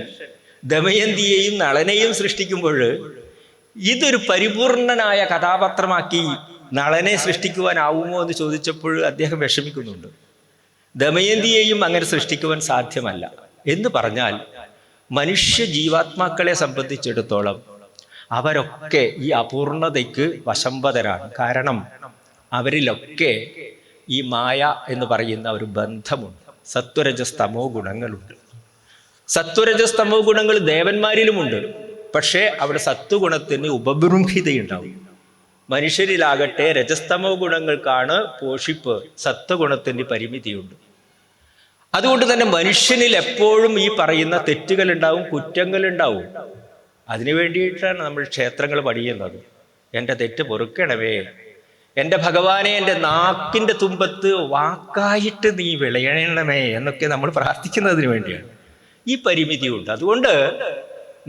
ദമയന്തിയെയും നളനെയും സൃഷ്ടിക്കുമ്പോൾ ഇതൊരു പരിപൂർണനായ കഥാപാത്രമാക്കി നളനെ സൃഷ്ടിക്കുവാനാവുമോ എന്ന് ചോദിച്ചപ്പോൾ അദ്ദേഹം വിഷമിക്കുന്നുണ്ട്. ദമയന്തിയെയും അങ്ങനെ സൃഷ്ടിക്കുവാൻ സാധ്യമല്ല എന്ന് പറഞ്ഞാൽ, മനുഷ്യ ജീവാത്മാക്കളെ സംബന്ധിച്ചിടത്തോളം അവരൊക്കെ ഈ അപൂർണതയ്ക്ക് വശംവദരാണ്. കാരണം അവരിലൊക്കെ ഈ മായ എന്ന് പറയുന്ന ഒരു ബന്ധമുണ്ട്. സത്വരജസ്തമോ ഗുണങ്ങളുണ്ട്. സത്വരജസ്തമോ ഗുണങ്ങൾ ദേവന്മാരിലുമുണ്ട്. പക്ഷേ അവിടെ സത്വഗുണത്തിന് ഉപബൃംഹിതയുണ്ടാവും. മനുഷ്യരിലാകട്ടെ രജസ്തമോ ഗുണങ്ങൾക്കാണ് പോഷിപ്പ്, സത്വഗുണത്തിന് പരിമിതിയുണ്ട്. അതുകൊണ്ട് തന്നെ മനുഷ്യനിൽ എപ്പോഴും ഈ പറയുന്ന തെറ്റുകളുണ്ടാവും, കുറ്റങ്ങളുണ്ടാവും. അതിനു വേണ്ടിയിട്ടാണ് നമ്മൾ ക്ഷേത്രങ്ങൾ പണിയുന്നത്. എൻ്റെ തെറ്റ് പൊറുക്കണമേ, എൻ്റെ ഭഗവാനെ എൻ്റെ നാക്കിൻ്റെ തുമ്പത്ത് വാക്കായിട്ട് നീ വിളയണമേ എന്നൊക്കെ നമ്മൾ പ്രാർത്ഥിക്കുന്നതിന് വേണ്ടിയാണ്. ഈ പരിമിതിയുണ്ട്. അതുകൊണ്ട്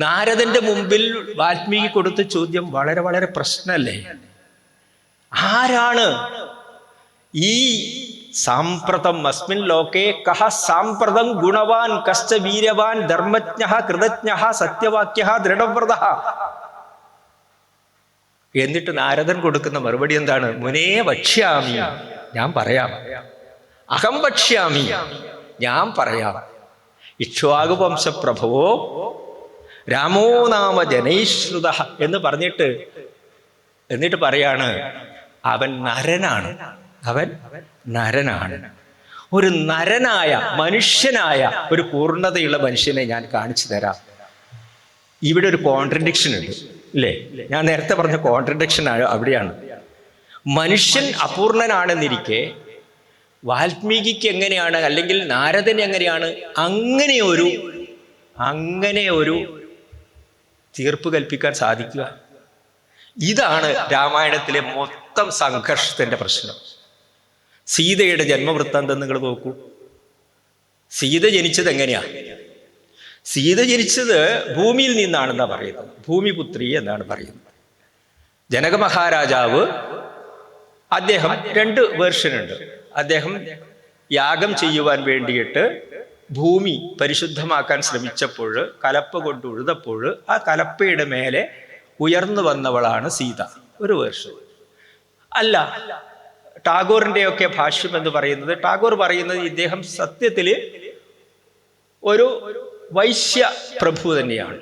നാരദന്റെ മുമ്പിൽ വാൽമീകി കൊടുത്ത ചോദ്യം വളരെ വളരെ പ്രശ്നമല്ലേ? ആരാണ് ഈ സാമ്പ്രതം അസ്മിൻ ലോകേ കഹ സാമ്പ്രതം ഗുണവാൻ കശ്ച വീര്യവാൻ ധർമ്മജ്ഞഃ കൃതജ്ഞഃ സത്യവാക്യഃ ദൃഢവ്രതഃ? എന്നിട്ട് നാരദൻ കൊടുക്കുന്ന മറുപടി എന്താണ്? മുനേ വക്ഷ്യാമി, ഞാൻ പറയാം. അഹം വക്ഷ്യാമി, ഞാൻ പറയാം. ഇക്ഷ്വാകു വംശപ്രഭവോ രാമോ നാമ ജനൈശ്രുത എന്ന് എന്നിട്ട് പറയാണ്, അവൻ നരനാണ്, അവൻ നരനാണ്. ഒരു നരനായ മനുഷ്യനായ ഒരു പൂർണ്ണതയുള്ള മനുഷ്യനെ ഞാൻ കാണിച്ചു തരാം. ഇവിടെ ഒരു കോൺട്രഡിക്ഷൻ ഉണ്ട് ഇല്ലേ? ഞാൻ നേരത്തെ പറഞ്ഞ കോൺട്രഡിക്ഷൻ അവിടെയാണ്. മനുഷ്യൻ അപൂർണനാണെന്നിരിക്കെ വാൽമീകിക്ക് എങ്ങനെയാണ്, അല്ലെങ്കിൽ നാരദന് എങ്ങനെയാണ് അങ്ങനെ ഒരു തീർപ്പ് കൽപ്പിക്കാൻ സാധിക്കുക? ഇതാണ് രാമായണത്തിലെ മൊത്തം സംഘർഷത്തിന്റെ പ്രശ്നം. സീതയുടെ ജന്മവൃത്താന്തം നിങ്ങൾ നോക്കൂ. സീത ജനിച്ചത് എങ്ങനെയാ? സീത ജനിച്ചത് ഭൂമിയിൽ നിന്നാണെന്നാ പറയുന്നത്. ഭൂമിപുത്രി എന്നാണ് പറയുന്നത്. ജനക മഹാരാജാവ്, അദ്ദേഹം 2 വേർഷനുണ്ട്. അദ്ദേഹം യാഗം ചെയ്യുവാൻ വേണ്ടിയിട്ട് ഭൂമി പരിശുദ്ധമാക്കാൻ ശ്രമിച്ചപ്പോൾ കലപ്പ കൊണ്ട് ഉഴുതപ്പോൾ ആ കലപ്പയുടെ മേലെ ഉയർന്നു വന്നവളാണ് സീത, ഒരു വേർഷൻ. അല്ല, ടാഗോറിൻ്റെയൊക്കെ ഭാഷ്യം എന്ന് പറയുന്നത്, ടാഗോർ പറയുന്നത് ഇദ്ദേഹം സത്യത്തിൽ ഒരു വൈശ്യ പ്രഭു തന്നെയാണ്.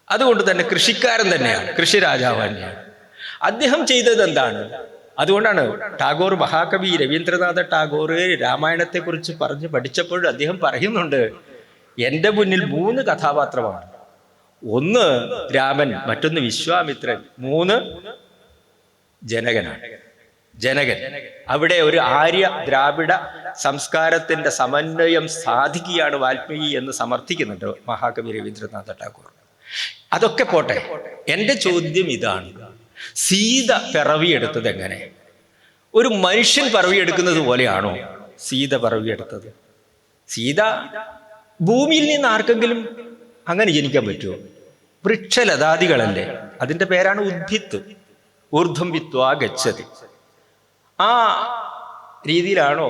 അതുകൊണ്ട് തന്നെ കൃഷിക്കാരൻ തന്നെയാണ്, കൃഷിരാജാവ് തന്നെയാണ്. അദ്ദേഹം ചെയ്തത് എന്താണ്? അതുകൊണ്ടാണ് ടാഗോർ, മഹാകവി രവീന്ദ്രനാഥ ടാഗോർ രാമായണത്തെക്കുറിച്ച് പഠിച്ചപ്പോൾ അദ്ദേഹം പറയുന്നുണ്ട്, എൻ്റെ മുന്നിൽ 3 കഥാപാത്രമാണ്. 1 രാമൻ, മറ്റൊന്ന് വിശ്വാമിത്രൻ, 3 ജനകനാണ്. ജനകൻ അവിടെ ഒരു ആര്യ ദ്രാവിഡ സംസ്കാരത്തിന്റെ സമന്വയം സാധിക്കുകയാണ് വാൽമീകി എന്ന് സമർത്ഥിക്കുന്നുണ്ട് മഹാകവി രവീന്ദ്രനാഥ ടാഗോർ. അതൊക്കെ പോട്ടെ, എൻ്റെ ചോദ്യം ഇതാണ്, സീത പിറവിയെടുത്തത് എങ്ങനെ? ഒരു മനുഷ്യൻ പിറവിയെടുക്കുന്നത് പോലെയാണോ സീത പിറവിയെടുത്തത്? സീത ഭൂമിയിൽ നിന്ന് ആർക്കെങ്കിലും അങ്ങനെ ജനിക്കാൻ പറ്റുമോ? വൃക്ഷലതാദികളല്ലേ, അതിൻ്റെ പേരാണ് ഉദ്ഭിത്ത്. ഊർധ്വം വിത്വാ ഗച്ഛതി. ആ രീതിയിലാണോ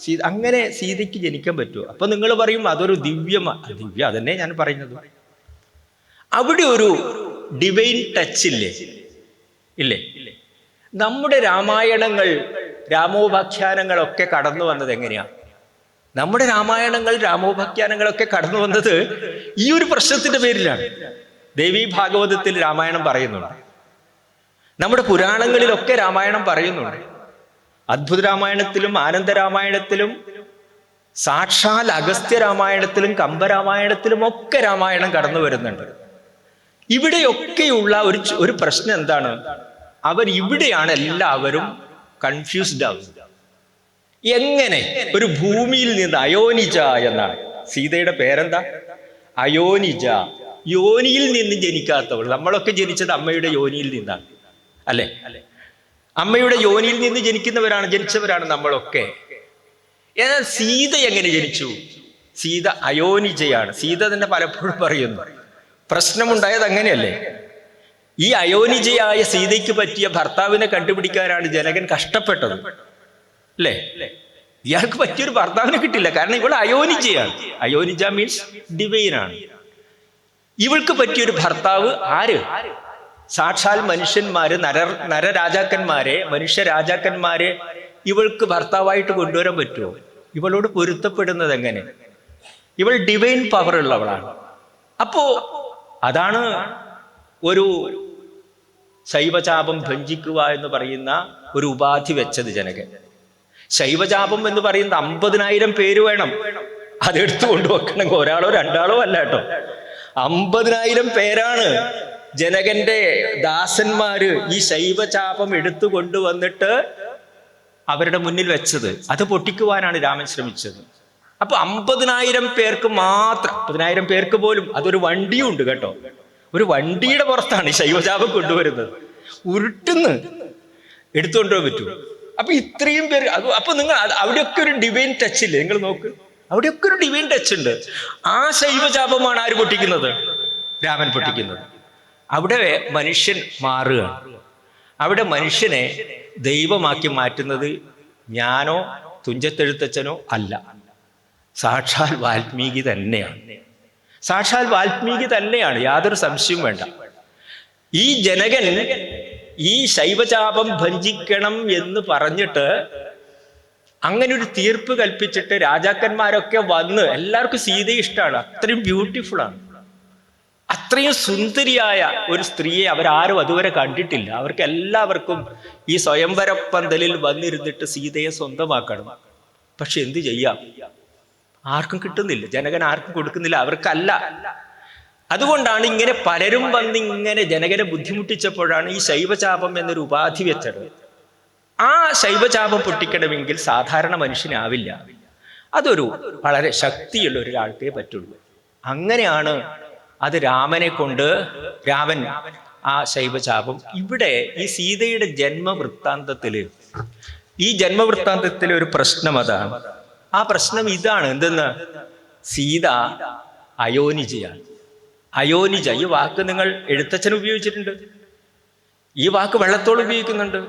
സീത? അങ്ങനെ സീതയ്ക്ക് ജനിക്കാൻ പറ്റുമോ? അപ്പൊ നിങ്ങൾ പറയും അതൊരു ദിവ്യ അതന്നെ ഞാൻ പറയുന്നത്. അവിടെ ഒരു ഡിവൈൻ ടച്ച് ഇല്ലേ? നമ്മുടെ രാമായണങ്ങൾ, രാമോപാഖ്യാനങ്ങളൊക്കെ കടന്നു വന്നത് എങ്ങനെയാ? നമ്മുടെ രാമായണങ്ങൾ, രാമോപാഖ്യാനങ്ങളൊക്കെ കടന്നു വന്നത് ഈ ഒരു പ്രശ്നത്തിന്റെ പേരിലാണ്. ദേവീ ഭാഗവതത്തിൽ രാമായണം പറയുന്നുണ്ട്, നമ്മുടെ പുരാണങ്ങളിലൊക്കെ രാമായണം പറയുന്നുണ്ട്. അദ്ഭുത രാമായണത്തിലും ആനന്ദരാമായണത്തിലും സാക്ഷാൽ അഗസ്ത്യ രാമായണത്തിലും കമ്പരാമായണത്തിലും ഒക്കെ രാമായണം കടന്നു വരുന്നുണ്ട്. ഇവിടെയൊക്കെയുള്ള ഒരു പ്രശ്നം എന്താണ്? ഇവിടെയാണ് എല്ലാവരും കൺഫ്യൂസ്ഡ് ആവുന്നത്. എങ്ങനെ ഒരു ഭൂമിയിൽ നിന്ന് അയോനിജ എന്നാണ് സീതയുടെ പേരെന്താ? അയോനിജ, യോനിയിൽ നിന്ന് ജനിക്കാത്തവൾ. നമ്മളൊക്കെ ജനിച്ചത് അമ്മയുടെ യോനിയിൽ നിന്നാണ്, അല്ലേ? അമ്മയുടെ യോനിയിൽ നിന്ന് ജനിച്ചവരാണ് നമ്മളൊക്കെ. എന്നാൽ സീത എങ്ങനെ ജനിച്ചു? സീത അയോനിജയാണ്. സീത തന്നെ പലപ്പോഴും പറയുന്നു. പ്രശ്നമുണ്ടായത് അങ്ങനെയല്ലേ? ഈ അയോനിജയായ സീതയ്ക്ക് പറ്റിയ ഭർത്താവിനെ കണ്ടുപിടിക്കാനാണ് ജനകൻ കഷ്ടപ്പെട്ടത്, അല്ലേ? ഇയാൾക്ക് പറ്റിയൊരു ഭർത്താവിനെ കിട്ടില്ല, കാരണം ഇവൾ അയോനിജയാണ്. അയോനിജ മീൻസ് ഡിവൈനാണ്. ഇവൾക്ക് പറ്റിയൊരു ഭർത്താവ് ആര്? സാക്ഷാൽ മനുഷ്യന്മാര്, നരരാജാക്കന്മാരെ, മനുഷ്യ രാജാക്കന്മാരെ ഇവൾക്ക് ഭർത്താവായിട്ട് കൊണ്ടുവരാൻ പറ്റുമോ? ഇവളോട് പൊരുത്തപ്പെടുന്നത് എങ്ങനെ? ഇവൾ ഡിവൈൻ പവർ ഉള്ളവളാണ്. അപ്പോ അതാണ് ഒരു ശൈവചാപം ഭഞ്ജിക്കുക എന്ന് പറയുന്ന ഒരു ഉപാധി വെച്ചത് ജനകൻ. ശൈവചാപം എന്ന് പറയുന്നത് 50,000 പേര് വേണം അതെടുത്തു കൊണ്ടുവെക്കണമെങ്കിൽ, ഒരാളോ രണ്ടാളോ അല്ല കേട്ടോ. 50,000 പേരാണ് ജനകന്റെ ദാസന്മാര് ഈ ശൈവചാപം എടുത്തു കൊണ്ടുവന്നിട്ട് അവരുടെ മുന്നിൽ വെച്ചത്. അത് പൊട്ടിക്കുവാനാണ് രാമൻ ശ്രമിച്ചത്. അപ്പൊ 50,000 പേർക്ക് മാത്രം, 50,000 പേർക്ക് പോലും അതൊരു വണ്ടിയും ഉണ്ട് കേട്ടോ. ഒരു വണ്ടിയുടെ പുറത്താണ് ഈ ശൈവചാപം കൊണ്ടുവരുന്നത്. ഉരുട്ടുന്ന് എടുത്തുകൊണ്ടുപോകാൻ പറ്റൂ. അപ്പൊ ഇത്രയും പേര്, അപ്പൊ നിങ്ങൾ അവിടെയൊക്കെ ഒരു ഡിവൈൻ ടച്ച് ഇല്ലേ? നിങ്ങൾ നോക്ക്, അവിടെയൊക്കെ ഒരു ഡിവൈൻ ടച്ച് ഉണ്ട്. ആ ശൈവചാപമാണ് ആര് പൊട്ടിക്കുന്നത്? രാമൻ പൊട്ടിക്കുന്നത്. അവിടെ മനുഷ്യൻ മാറുകയാണ്. അവിടെ മനുഷ്യനെ ദൈവമാക്കി മാറ്റുന്നത് ഞാനോ തുഞ്ചത്തെഴുത്തച്ഛനോ അല്ല, സാക്ഷാൽ വാൽമീകി തന്നെയാണ്. സാക്ഷാൽ വാൽമീകി തന്നെയാണ്, യാതൊരു സംശയവും വേണ്ട. ഈ ജനകൻ ഈ ശൈവചാപം ഭഞ്ജിക്കണം എന്ന് പറഞ്ഞിട്ട് അങ്ങനെ ഒരു തീർപ്പ് കൽപ്പിച്ചിട്ട് രാജാക്കന്മാരൊക്കെ വന്ന്, എല്ലാവർക്കും സീതയെ ഇഷ്ടമാണ്, അത്രയും ബ്യൂട്ടിഫുൾ ആണ്, അത്രയും സുന്ദരിയായ ഒരു സ്ത്രീയെ അവരാരും അതുവരെ കണ്ടിട്ടില്ല. അവർക്ക് എല്ലാവർക്കും ഈ സ്വയംവര പന്തലിൽ വന്നിരുന്നിട്ട് സീതയെ സ്വന്തമാക്കണം. പക്ഷെ എന്ത് ചെയ്യാം, ആർക്കും കിട്ടുന്നില്ല, ജനകൻ ആർക്കും കൊടുക്കുന്നില്ല, അവർക്കല്ല. അതുകൊണ്ടാണ് ഇങ്ങനെ പലരും വന്ന് ഇങ്ങനെ ജനകനെ ബുദ്ധിമുട്ടിച്ചപ്പോഴാണ് ഈ ശൈവചാപം എന്നൊരു ഉപാധി വെച്ചത്. ആ ശൈവചാപം പൊട്ടിക്കണമെങ്കിൽ സാധാരണ മനുഷ്യനാവില്ല, അതൊരു വളരെ ശക്തിയുള്ള ഒരാൾക്കേ പറ്റുള്ളൂ. അങ്ങനെയാണ് അത് രാമനെ കൊണ്ട്, രാമൻ ആ ശൈവചാപം ഇവിടെ ഈ സീതയുടെ ജന്മവൃത്താന്തത്തില്, ഈ ജന്മവൃത്താന്തത്തിലെ ഒരു പ്രശ്നം അതാണ്. ആ പ്രശ്നം ഇതാണ്, എന്തെന്ന്? സീത അയോനിജയാണ്. അയോനിജ, ഈ വാക്ക് നിങ്ങൾ എഴുത്തച്ഛൻ ഉപയോഗിച്ചിട്ടുണ്ട്, ഈ വാക്ക് വെള്ളത്തോൾ ഉപയോഗിക്കുന്നുണ്ട്.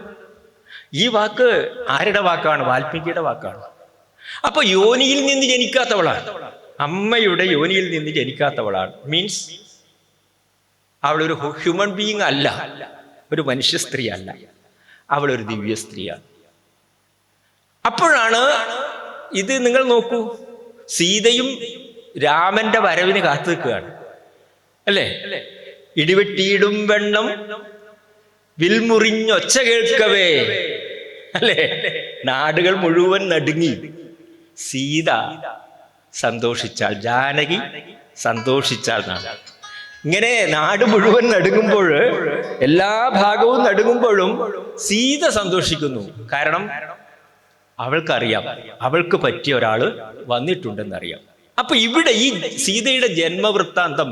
ഈ വാക്ക് ആരുടെ വാക്കാണ്? വാൽമീകിയുടെ വാക്കാണ്. അപ്പൊ യോനിയിൽ നിന്ന് ജനിക്കാത്തവളാണ്, അമ്മയുടെ യോനിയിൽ നിന്ന് ജനിക്കാത്തവളാണ്. മീൻസ് അവളൊരു ഹ്യൂമൻ ബീയിങ് അല്ല, ഒരു മനുഷ്യ സ്ത്രീ അല്ല, അവളൊരു ദിവ്യ സ്ത്രീയാണ്. അപ്പോഴാണ് ഇത്, നിങ്ങൾ നോക്കൂ, സീതയും രാമന്റെ വരവിന് കാത്തു നിൽക്കുകയാണ്, അല്ലേ? ഇടിവെട്ടിയിടും വെണ്ണം വിൽമുറിഞ്ഞൊച്ച കേൾക്കവേ, അല്ലേ? നാടുകൾ മുഴുവൻ നടുങ്ങി. സീത സന്തോഷിച്ചാൽ, ജാനകി സന്തോഷിച്ചാൽ നാട്. ഇങ്ങനെ നാട് മുഴുവൻ നടുങ്ങുമ്പോൾ, എല്ലാ ഭാഗവും നടുങ്ങുമ്പോഴും സീത സന്തോഷിക്കുന്നു. കാരണം അവൾക്കറിയാം അവൾക്ക് പറ്റിയ ഒരാള് വന്നിട്ടുണ്ടെന്നറിയാം. അപ്പൊ ഇവിടെ ഈ സീതയുടെ ജന്മവൃത്താന്തം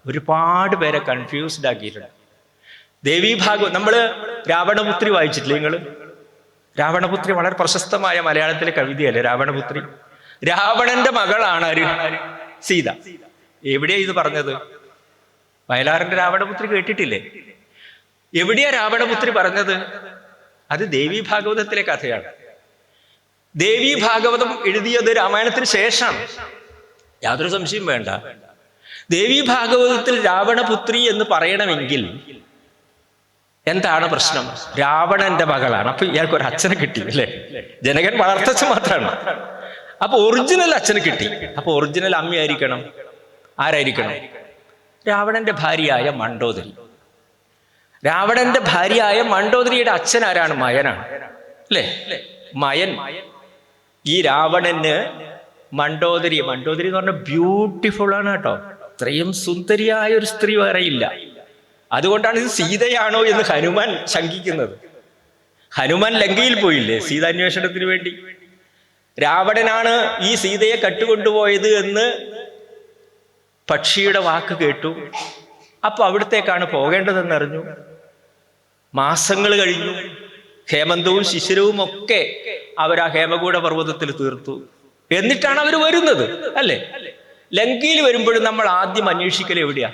ഒരുപാട് പേരെ കൺഫ്യൂസ്ഡ് ആക്കിയിട്ടുണ്ട്. ദേവീഭാഗവതം, നമ്മള് രാവണപുത്രി വായിച്ചിട്ടില്ലേ നിങ്ങൾ? രാവണപുത്രി വളരെ പ്രശസ്തമായ മലയാളത്തിലെ കവിതയല്ലേ രാവണപുത്രി? രാവണന്റെ മകളാണ് ആര്? സീത. എവിടെയാ ഇത് പറഞ്ഞത്? വയലാറിന്റെ രാവണപുത്രി കേട്ടിട്ടില്ലേ? എവിടെയാ രാവണപുത്രി പറഞ്ഞത്? അത് ദേവീഭാഗവതത്തിലെ കഥയാണ്. ദേവീഭാഗവതം എഴുതിയത് രാമായണത്തിന് ശേഷമാണ്, യാതൊരു സംശയം വേണ്ട. ദേവീഭാഗവതത്തിൽ രാവണപുത്രി എന്ന് പറയണമെങ്കിൽ എന്താണ് പ്രശ്നം? രാവണന്റെ മകളാണ്. അപ്പൊ ഇയാൾക്ക് ഒരു അച്ഛനെ കിട്ടി, അല്ലേ? ജനകൻ വളർത്തച്ഛൻ മാത്രമാണ്. അപ്പൊ ഒറിജിനൽ അച്ഛന് കിട്ടി. അപ്പൊ ഒറിജിനൽ അമ്മയായിരിക്കണം ആരായിരിക്കണം? രാവണന്റെ ഭാര്യയായ മണ്ഡോദരി. രാവണന്റെ ഭാര്യയായ മണ്ഡോദരിയുടെ അച്ഛൻ ആരാണ്? മയനാണ്, അല്ലേ? മയൻ ഈ രാവണന് മണ്ഡോദരി എന്ന് പറഞ്ഞാൽ ബ്യൂട്ടിഫുൾ ആണ് കേട്ടോ. ഇത്രയും സുന്ദരിയായ ഒരു സ്ത്രീ വേറെ ഇല്ല. അതുകൊണ്ടാണ് ഇത് സീതയാണോ എന്ന് ഹനുമാൻ ശങ്കിക്കുന്നത്. ഹനുമാൻ ലങ്കയിൽ പോയില്ലേ സീതാന്വേഷണത്തിന് വേണ്ടി? രാവണനാണ് ഈ സീതയെ കട്ടുകൊണ്ടുപോയത് എന്ന് പക്ഷിയുടെ വാക്ക് കേട്ടു. അപ്പൊ അവിടത്തേക്കാണ് പോകേണ്ടതെന്നറിഞ്ഞു. മാസങ്ങൾ കഴിഞ്ഞു, ഹേമന്തവും ശിശിരവും ഒക്കെ അവർ ആ ഹേമകൂട പർവ്വതത്തിൽ തീർത്തു. എന്നിട്ടാണ് അവർ വരുന്നത്, അല്ലേ? ലങ്കയിൽ വരുമ്പോഴും നമ്മൾ ആദ്യം അന്വേഷിക്കൽ എവിടെയാ?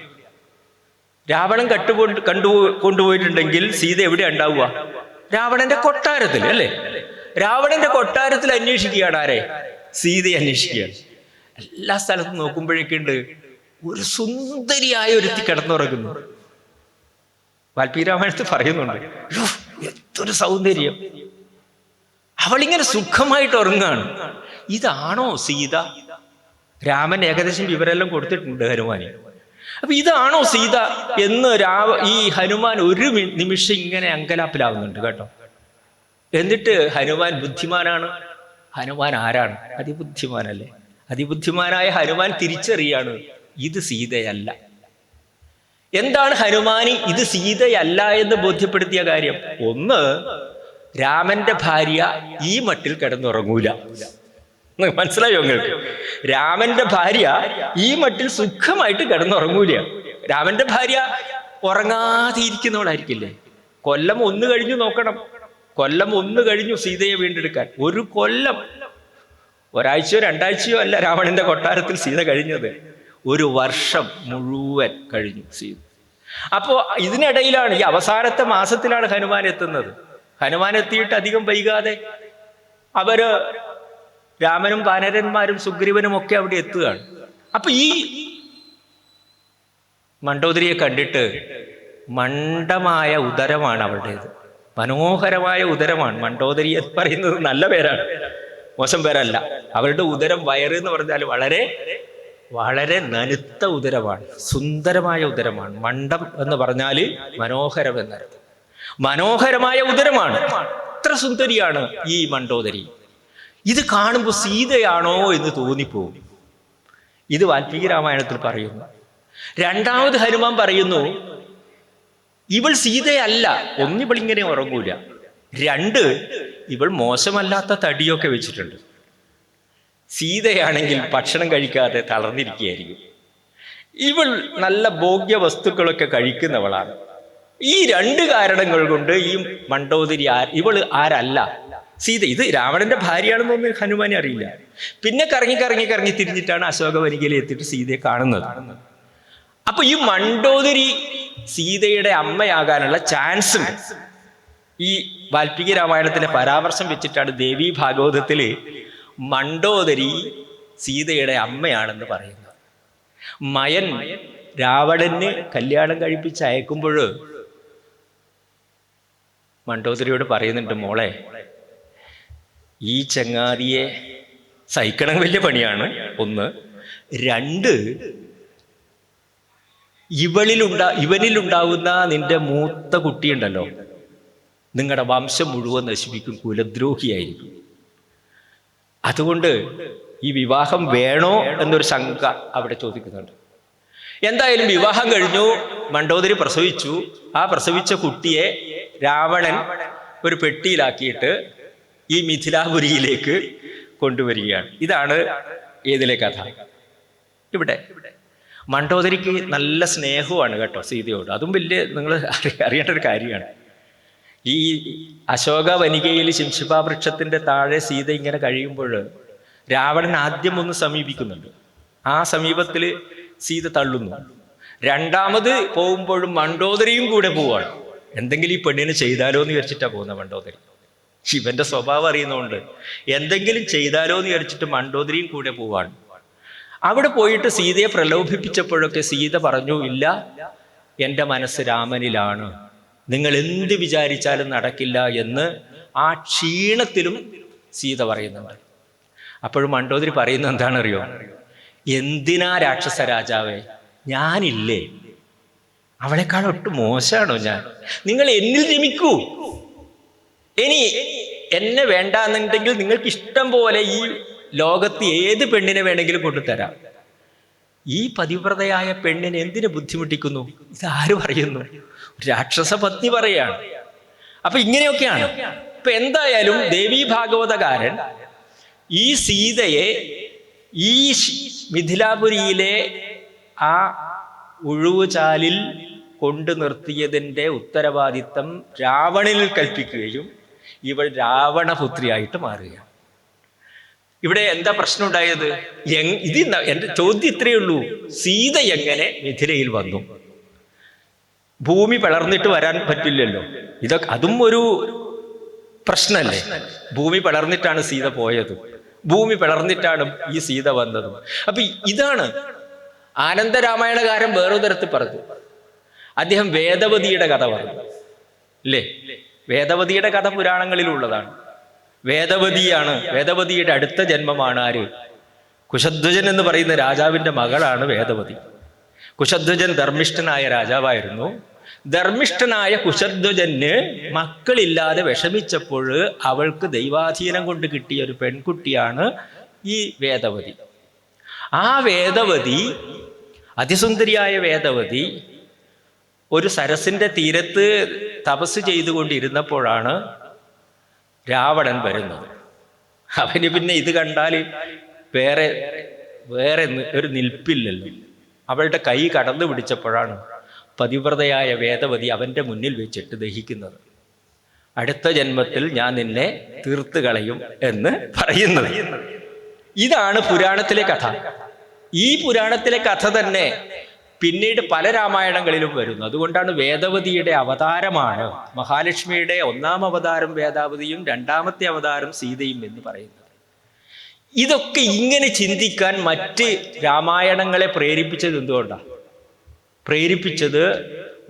രാവണൻ കൊണ്ടുപോയിട്ടുണ്ടെങ്കിൽ സീത എവിടെയാ ഉണ്ടാവുക? രാവണന്റെ കൊട്ടാരത്തിൽ, അല്ലേ? രാവണന്റെ കൊട്ടാരത്തിൽ അന്വേഷിക്കുകയാണ് ആരെ? സീതയെ അന്വേഷിക്കുകയാണ്. എല്ലാ സ്ഥലത്തും നോക്കുമ്പോഴേക്കുണ്ട് ഒരു സുന്ദരിയായ ഒരുത്തി കിടന്നുറങ്ങുന്നു. വാൽമീകി രാമായണത്തിൽ പറയുന്നുണ്ട്, എന്തൊരു സൗന്ദര്യം! അവളിങ്ങനെ സുഖമായിട്ട് ഉറങ്ങുകയാണ്. ഇതാണോ സീത? രാമൻ ഏകദേശം വിവരമെല്ലാം കൊടുത്തിട്ടുണ്ട് ഹനുമാന്. അപ്പൊ ഇതാണോ സീത എന്ന് ഈ ഹനുമാൻ ഒരു നിമിഷം ഇങ്ങനെ അങ്കലാപ്പിലാവുന്നുണ്ട് കേട്ടോ. എന്നിട്ട് ഹനുമാൻ ബുദ്ധിമാനാണ്. ഹനുമാൻ ആരാണ്? അതിബുദ്ധിമാനല്ലേ? അതിബുദ്ധിമാനായ ഹനുമാൻ തിരിച്ചറിയാണ് ഇത് സീതയല്ല. എന്താണ് ഹനുമാന് ഇത് സീതയല്ല എന്ന് ബോധ്യപ്പെടുത്തിയ കാര്യം? ഒന്ന്, രാമന്റെ ഭാര്യ ഈ മട്ടിൽ കിടന്നുറങ്ങൂല. മനസ്സിലായോ നിങ്ങൾക്ക്? രാമന്റെ ഭാര്യ ഈ മട്ടിൽ സുഖമായിട്ട് കിടന്നുറങ്ങൂല. രാമന്റെ ഭാര്യ ഉറങ്ങാതെ ഇരിക്കുന്നവളായിരിക്കില്ലേ? കൊല്ലം 1 കഴിഞ്ഞു നോക്കണം. കൊല്ലം 1 കഴിഞ്ഞു സീതയെ വീണ്ടെടുക്കാൻ. 1 കൊല്ലം, ഒരാഴ്ചയോ 2 ആഴ്ചയോ അല്ല രാവണന്റെ കൊട്ടാരത്തിൽ സീത കഴിഞ്ഞത്. 1 വർഷം മുഴുവൻ കഴിഞ്ഞു സീത. അപ്പോ ഇതിനിടയിലാണ്, ഈ അവസാനത്തെ മാസത്തിലാണ് ഹനുമാൻ എത്തുന്നത്. ഹനുമാൻ എത്തിയിട്ട് അധികം വൈകാതെ അവര് രാമനും വാനരന്മാരും സുഗ്രീവനും ഒക്കെ അവിടെ എത്തുകയാണ്. അപ്പൊ ഈ മണ്ഡോദരിയെ കണ്ടിട്ട് മണ്ഡമായ ഉദരമാണ് അവളുടേത്. മനോഹരമായ ഉദരമാണ്. മണ്ഡോദരി എന്ന് പറയുന്നത് നല്ല പേരാണ്, മോശം പേരല്ല. അവരുടെ ഉദരം, വയറ് എന്ന് പറഞ്ഞാൽ വളരെ വളരെ നനുത്ത ഉദരമാണ്, സുന്ദരമായ ഉദരമാണ്. മണ്ഡം എന്ന് പറഞ്ഞാൽ മനോഹരം എന്നർത്ഥം. മനോഹരമായ ഉദരമാണ്. അത്ര സുന്ദരിയാണ് ഈ മണ്ഡോദരി. ഇത് കാണുമ്പോൾ സീതയാണോ എന്ന് തോന്നിപ്പോകും. ഇത് വാൽമീകി രാമായണത്തിൽ പറയുന്നു. രണ്ടാമത് ഹനുമാൻ പറയുന്നു, ഇവൾ സീതയല്ല. ഇവളിങ്ങനെ ഉറങ്ങൂല. 2, ഇവൾ മോശമല്ലാത്ത തടിയൊക്കെ വെച്ചിട്ടുണ്ട്. സീതയാണെങ്കിൽ ഭക്ഷണം കഴിക്കാതെ തളർന്നിരിക്കുകയായിരിക്കും. ഇവൾ നല്ല ഭോഗ്യ വസ്തുക്കളൊക്കെ കഴിക്കുന്നവളാണ്. ഈ 2 കാരണങ്ങൾ കൊണ്ട് ഈ മണ്ഡോദരി ഇവള് ആരല്ല, സീത. ഇത് രാവണന്റെ ഭാര്യയാണെന്നൊന്നും ഹനുമാനെ അറിയില്ല. പിന്നെ കറങ്ങി തിരിഞ്ഞിട്ടാണ് അശോകവനികയിൽ എത്തിയിട്ട് സീതയെ കാണുന്നത്. അപ്പൊ ഈ മണ്ഡോദരി സീതയുടെ അമ്മയാകാനുള്ള ചാൻസ് ഉണ്ട്. ഈ വാൽമീകി രാമായണത്തിലെ പരാമർശം വെച്ചിട്ടാണ് ദേവി ഭാഗവതത്തില് മണ്ഡോദരി സീതയുടെ അമ്മയാണെന്ന് പറയുന്നത്. മയൻ രാവണന് കല്യാണം കഴിപ്പിച്ച് അയക്കുമ്പോൾ മണ്ഡോദരിയോട് പറയുന്നുണ്ട്, മോളെ, ഈ ചങ്ങാതിയെ സഹിക്കണം വലിയ പണിയാണ്. 1. 2, ഇവനിലുണ്ടാവുന്ന നിന്റെ മൂത്ത കുട്ടിയുണ്ടല്ലോ, നിങ്ങളുടെ വംശം മുഴുവൻ നശിപ്പിക്കും, കുലദ്രോഹിയായിരിക്കും. അതുകൊണ്ട് ഈ വിവാഹം വേണോ എന്നൊരു ശങ്ക അവിടെ ചോദിക്കുന്നുണ്ട്. എന്തായാലും വിവാഹം കഴിഞ്ഞു, മണ്ഡോദരി പ്രസവിച്ചു. ആ പ്രസവിച്ച കുട്ടിയെ രാവണൻ ഒരു പെട്ടിയിലാക്കിയിട്ട് ഈ മിഥിലാപുരിയിലേക്ക് കൊണ്ടുവരികയാണ്. ഇതാണ് ഏതിലെ കഥ. ഇവിടെ മണ്ഡോദരിക്ക് നല്ല സ്നേഹമാണ് കേട്ടോ സീതയോട്. അതും വലിയ നിങ്ങൾ അറിയേണ്ട ഒരു കാര്യമാണ്. ഈ അശോകവനികയിൽ ശിംശിപാവൃക്ഷത്തിന്റെ താഴെ സീത ഇങ്ങനെ കഴിയുമ്പോൾ രാവണൻ ആദ്യം ഒന്ന് സമീപിക്കുന്നുണ്ട്. ആ സമീപത്തിൽ സീത തള്ളുന്നു. 2ാമത് പോകുമ്പോഴും മണ്ഡോദരിയും കൂടെ പോവാണ്. എന്തെങ്കിലും ഈ പെണ്ണിന് ചെയ്താലോ എന്ന് വിചാരിച്ചിട്ടാണ് പോകുന്നത് മണ്ഡോദരി. ശിവന്റെ സ്വഭാവം അറിയുന്നതുകൊണ്ട് എന്തെങ്കിലും ചെയ്താലോ എന്ന് വിചാരിച്ചിട്ട് മണ്ഡോദരിയും കൂടെ പോവാണ്. അവിടെ പോയിട്ട് സീതയെ പ്രലോഭിപ്പിച്ചപ്പോഴൊക്കെ സീത പറഞ്ഞു, ഇല്ല, എൻ്റെ മനസ്സ് രാമനിലാണ്, നിങ്ങൾ എന്ത് വിചാരിച്ചാലും നടക്കില്ല എന്ന് ആ ക്ഷീണത്തിലും സീത പറയുന്നുണ്ട്. അപ്പോഴും മണ്ഡോദരി പറയുന്നത് എന്താണെന്നറിയോ? എന്തിനാ രാക്ഷസ രാജാവേ, ഞാനില്ലേ? അവളെക്കാൾ ഒട്ടും മോശമാണോ ഞാൻ? നിങ്ങൾ എന്നിൽ രമിക്കൂ. ഇനി എന്നെ വേണ്ടാന്നുണ്ടെങ്കിൽ നിങ്ങൾക്ക് ഇഷ്ടം പോലെ ഈ ലോകത്ത് ഏത് പെണ്ണിനെ വേണമെങ്കിലും കൊണ്ടുതരാം. ഈ പതിവ്രതയായ പെണ്ണിനെ എന്തിനു ബുദ്ധിമുട്ടിക്കുന്നു? ഇതാര് പറയുന്നു? രാക്ഷസ പത്നി പറയാണ്. അപ്പൊ ഇങ്ങനെയൊക്കെയാണ്. ഇപ്പൊ എന്തായാലും ദേവി ഭാഗവതകാരൻ ഈ സീതയെ ഈ മിഥിലാപുരിയിലെ ആ ഉഴുവുചാലിൽ കൊണ്ടു നിർത്തിയതിൻ്റെ ഉത്തരവാദിത്തം രാവണനിൽ കൽപ്പിക്കുകയും ഇവൾ രാവണപുത്രിയായിട്ട് മാറുകയാണ്. ഇവിടെ എന്താ പ്രശ്നം ഉണ്ടായത്? എൻ്റെ ചോദ്യം ഇത്രയേ ഉള്ളൂ, സീത എങ്ങനെ മിഥിലയിൽ വന്നു? ഭൂമി പിളർന്നിട്ട് വരാൻ പറ്റില്ലല്ലോ. ഇതൊക്കെ അതും ഒരു പ്രശ്നമല്ലേ? ഭൂമി പിളർന്നിട്ടാണ് സീത പോയതും, ഭൂമി പിളർന്നിട്ടാണ് ഈ സീത വന്നതും. അപ്പൊ ഇതാണ് ആനന്ദരാമായണകാരൻ വേറൊരു തരത്തിൽ പറഞ്ഞു. അദ്ദേഹം വേദവതിയുടെ കഥ പറഞ്ഞു, അല്ലേ? വേദവതിയുടെ കഥ പുരാണങ്ങളിലുള്ളതാണ്. വേദവതിയാണ്, വേദവതിയുടെ അടുത്ത ജന്മമാണ് ആര്? കുശധ്വജൻ എന്ന് പറയുന്ന രാജാവിന്റെ മകളാണ് വേദവതി. കുശധ്വജൻ ധർമ്മിഷ്ഠനായ രാജാവായിരുന്നു. ധർമ്മിഷ്ഠനായ കുശധ്വജന് മക്കളില്ലാതെ വിഷമിച്ചപ്പോൾ അവൾക്ക് ദൈവാധീനം കൊണ്ട് കിട്ടിയ ഒരു പെൺകുട്ടിയാണ് ഈ വേദവതി. ആ വേദവതി, അതിസുന്ദരിയായ വേദവതി ഒരു സരസിന്റെ തീരത്ത് തപസ് ചെയ്തുകൊണ്ടിരുന്നപ്പോഴാണ് രാവണൻ വരുന്നത്. അവന് പിന്നെ ഇത് കണ്ടാൽ വേറെ ഒരു നിൽപ്പില്ലല്ലോ. അവളുടെ കൈ കടന്നു പിടിച്ചപ്പോഴാണ് പതിവ്രതയായ വേദവതി അവൻ്റെ മുന്നിൽ വെച്ചിട്ട് ദഹിക്കുന്നത്. അടുത്ത ജന്മത്തിൽ ഞാൻ നിന്നെ തീർത്ത് കളയും എന്ന് പറയുന്നത്. ഇതാണ് പുരാണത്തിലെ കഥ. ഈ പുരാണത്തിലെ കഥ തന്നെ പിന്നീട് പല രാമായണങ്ങളിലും വരുന്നു. അതുകൊണ്ടാണ് വേദവതിയുടെ അവതാരമാണ്, മഹാലക്ഷ്മിയുടെ ഒന്നാം അവതാരം വേദാവതിയും രണ്ടാമത്തെ അവതാരം സീതയും എന്ന് പറയുന്നത്. ഇതൊക്കെ ഇങ്ങനെ ചിന്തിക്കാൻ മറ്റ് രാമായണങ്ങളെ പ്രേരിപ്പിച്ചത് എന്തുകൊണ്ടാണ്? പ്രേരിപ്പിച്ചത്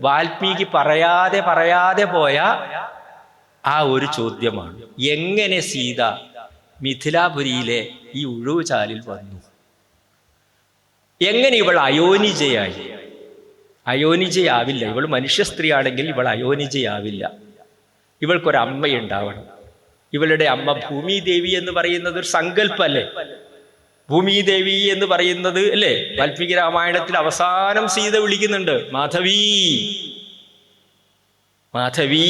വാൽമീകി പറയാതെ പോയ ആ ഒരു ചോദ്യമാണ്. എങ്ങനെ സീത മിഥിലാപുരിയിലെ ഈ ഉഴുവുചാലിൽ വന്നു? എങ്ങനെ ഇവൾ അയോനിജയായി? അയോനിജയാവില്ല. ഇവൾ മനുഷ്യ സ്ത്രീയാണെങ്കിൽ ഇവൾ അയോനിജയാവില്ല. ഇവൾക്കൊരമ്മയുണ്ടാവണം. ഇവളുടെ അമ്മ ഭൂമിദേവി എന്ന് പറയുന്നത് ഒരു സങ്കല്പല്ലേ? ഭൂമിദേവി എന്ന് പറയുന്നത് അല്ലേ? വാൽമീകി രാമായണത്തിൽ അവസാനം സീത വിളിക്കുന്നുണ്ട്, മാധവീ മാധവീ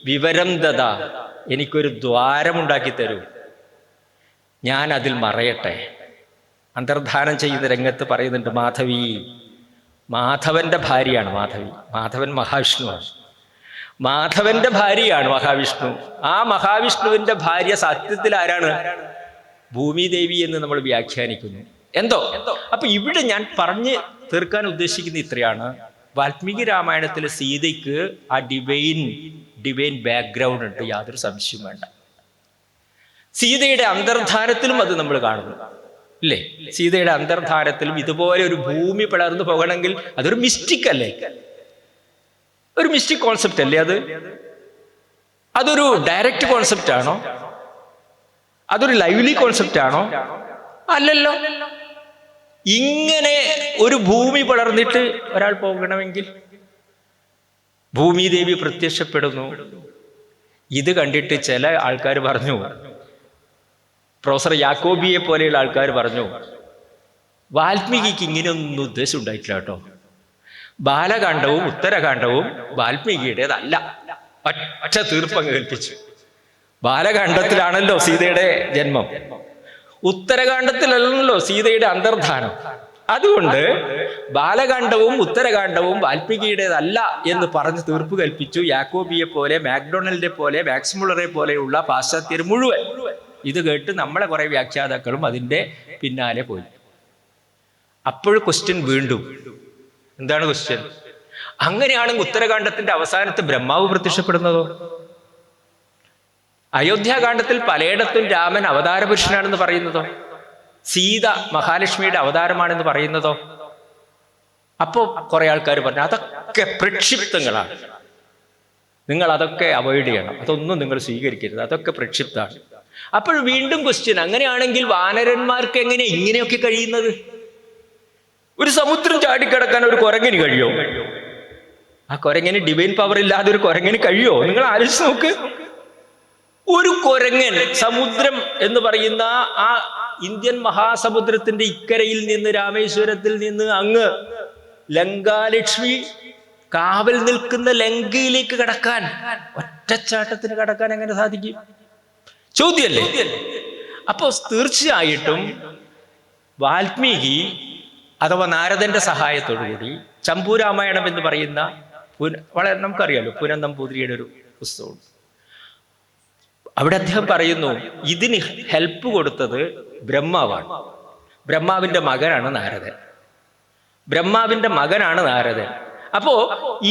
വിവരം ദദ, എനിക്കൊരു ദ്വാരമുണ്ടാക്കി തരൂ, ഞാൻ അതിൽ മറയട്ടെ. അന്തർധാനം ചെയ്യുന്ന രംഗത്ത് പറയുന്നുണ്ട് മാധവി. മാധവന്റെ ഭാര്യയാണ് മാധവി. മാധവൻ മഹാവിഷ്ണുവാണ്. മാധവന്റെ ഭാര്യയാണ് മഹാവിഷ്ണു. ആ മഹാവിഷ്ണുവിന്റെ ഭാര്യ സത്യത്തിൽ ആരാണ്? ഭൂമിദേവി എന്ന് നമ്മൾ വ്യാഖ്യാനിക്കുന്നു. എന്തോ അപ്പൊ ഇവിടെ ഞാൻ പറഞ്ഞു തീർക്കാൻ ഉദ്ദേശിക്കുന്ന ഇത്രയാണ്. വാൽമീകി രാമായണത്തിലെ സീതയ്ക്ക് ആ ഡിവൈൻ ബാക്ക്ഗ്രൗണ്ട് ഉണ്ട്, യാതൊരു സംശയവും വേണ്ട. സീതയുടെ അന്തർധാനത്തിലും അത് നമ്മൾ കാണുന്നു, അല്ലേ? സീതയുടെ അന്തർധാനത്തിലും ഇതുപോലെ ഒരു ഭൂമി പിളർന്നു പോകണമെങ്കിൽ അതൊരു മിസ്റ്റിക് അല്ലേ? ഒരു മിസ്റ്റിക് കോൺസെപ്റ്റ് അല്ലേ അത്? അതൊരു ഡയറക്റ്റ് കോൺസെപ്റ്റ് ആണോ? അതൊരു ലൈവ്ലി കോൺസെപ്റ്റ് ആണോ? അല്ലല്ലോ. ഇങ്ങനെ ഒരു ഭൂമി പിളർന്നിട്ട് ഒരാൾ പോകണമെങ്കിൽ ഭൂമിദേവി പ്രത്യക്ഷപ്പെടുന്നു. ഇത് കണ്ടിട്ട് ചില ആൾക്കാർ പറഞ്ഞു, പ്രൊഫസർ യാക്കോബിയെ പോലെയുള്ള ആൾക്കാർ പറഞ്ഞു, വാൽമീകിക്ക് ഇങ്ങനെയൊന്നും ഉദ്ദേശം ഉണ്ടായിട്ടില്ല കേട്ടോ. ബാലകാണ്ഡവും ഉത്തരകാണ്ഡവും വാൽമീകിയുടേതല്ല. ഒറ്റ തീർപ്പങ്ങ് കൽപ്പിച്ചു. ബാലകാണ്ഡത്തിലാണല്ലോ സീതയുടെ ജന്മം, ഉത്തരകാണ്ഡത്തിലല്ലല്ലോ സീതയുടെ അന്തർധാനം. അതുകൊണ്ട് ബാലകാണ്ഡവും ഉത്തരകാണ്ഡവും വാൽമീകിയുടേതല്ല എന്ന് പറഞ്ഞ് തീർപ്പ് കൽപ്പിച്ചു. യാക്കോബിയെ പോലെ, മാക്ഡൊണൽഡിനെ പോലെ, മാക്സ് മുള്ളറെ പോലെയുള്ള പാശ്ചാത്യർ മുഴുവൻ. ഇത് കേട്ട് നമ്മളെ കുറെ വ്യാഖ്യാതാക്കളും അതിൻ്റെ പിന്നാലെ പോയി. അപ്പോൾ ക്വസ്റ്റ്യൻ വീണ്ടും എന്താണ് ക്വസ്റ്റ്യൻ? അങ്ങനെയാണെങ്കിൽ ഉത്തരകാണ്ഡത്തിന്റെ അവസാനത്ത് ബ്രഹ്മാവ് പ്രത്യക്ഷപ്പെടുന്നതോ? അയോധ്യാകാന്ഡത്തിൽ പലയിടത്തും രാമൻ അവതാര പുരുഷനാണെന്ന് പറയുന്നതോ? സീത മഹാലക്ഷ്മിയുടെ അവതാരമാണെന്ന് പറയുന്നതോ? അപ്പോ കുറെ ആൾക്കാർ പറഞ്ഞു അതൊക്കെ പ്രക്ഷിപ്തങ്ങളാണ്, നിങ്ങൾ അതൊക്കെ അവോയ്ഡ് ചെയ്യണം, അതൊന്നും നിങ്ങൾ സ്വീകരിക്കരുത്, അതൊക്കെ പ്രക്ഷിപ്തമാണ്. അപ്പോൾ വീണ്ടും ക്വസ്റ്റ്യൻ, അങ്ങനെയാണെങ്കിൽ വാനരന്മാർക്ക് എങ്ങനെ ഇങ്ങനെയൊക്കെ കഴിയുന്നത്? ഒരു സമുദ്രം ചാടിക്കിടക്കാൻ ഒരു കുരങ്ങിന് കഴിയോ? ആ കുരങ്ങിന് ഡിവൈൻ പവർ ഇല്ലാതെ ഒരു കുരങ്ങിന് കഴിയോ? നിങ്ങൾ ആലോചിച്ച് നോക്ക്. ഒരു കുരങ്ങൻ സമുദ്രം എന്ന് പറയുന്ന ആ ഇന്ത്യൻ മഹാസമുദ്രത്തിന്റെ ഇക്കരയിൽ നിന്ന്, രാമേശ്വരത്തിൽ നിന്ന് അങ്ങ് ലങ്കാലക്ഷ്മി കാവൽ നിൽക്കുന്ന ലങ്കയിലേക്ക് കടക്കാൻ, ഒറ്റച്ചാട്ടത്തിന് കടക്കാൻ എങ്ങനെ സാധിക്കും? ചോദ്യമല്ലേ? അപ്പോ തീർച്ചയായിട്ടും വാൽമീകി അഥവാ നാരദന്റെ സഹായത്തോടുകൂടി ചമ്പൂരാമായണം എന്ന് പറയുന്ന വളരെ നമുക്കറിയാലോ, പുനന്നമ്പൂതിരിയുടെ ഒരു പുസ്തകമുണ്ട്. അവിടെ അദ്ദേഹം പറയുന്നു ഇതിന് ഹെൽപ്പ് കൊടുത്തത് ബ്രഹ്മാവാണ്. ബ്രഹ്മാവിന്റെ മകനാണ് നാരദൻ. ബ്രഹ്മാവിന്റെ മകനാണ് നാരദൻ. അപ്പോ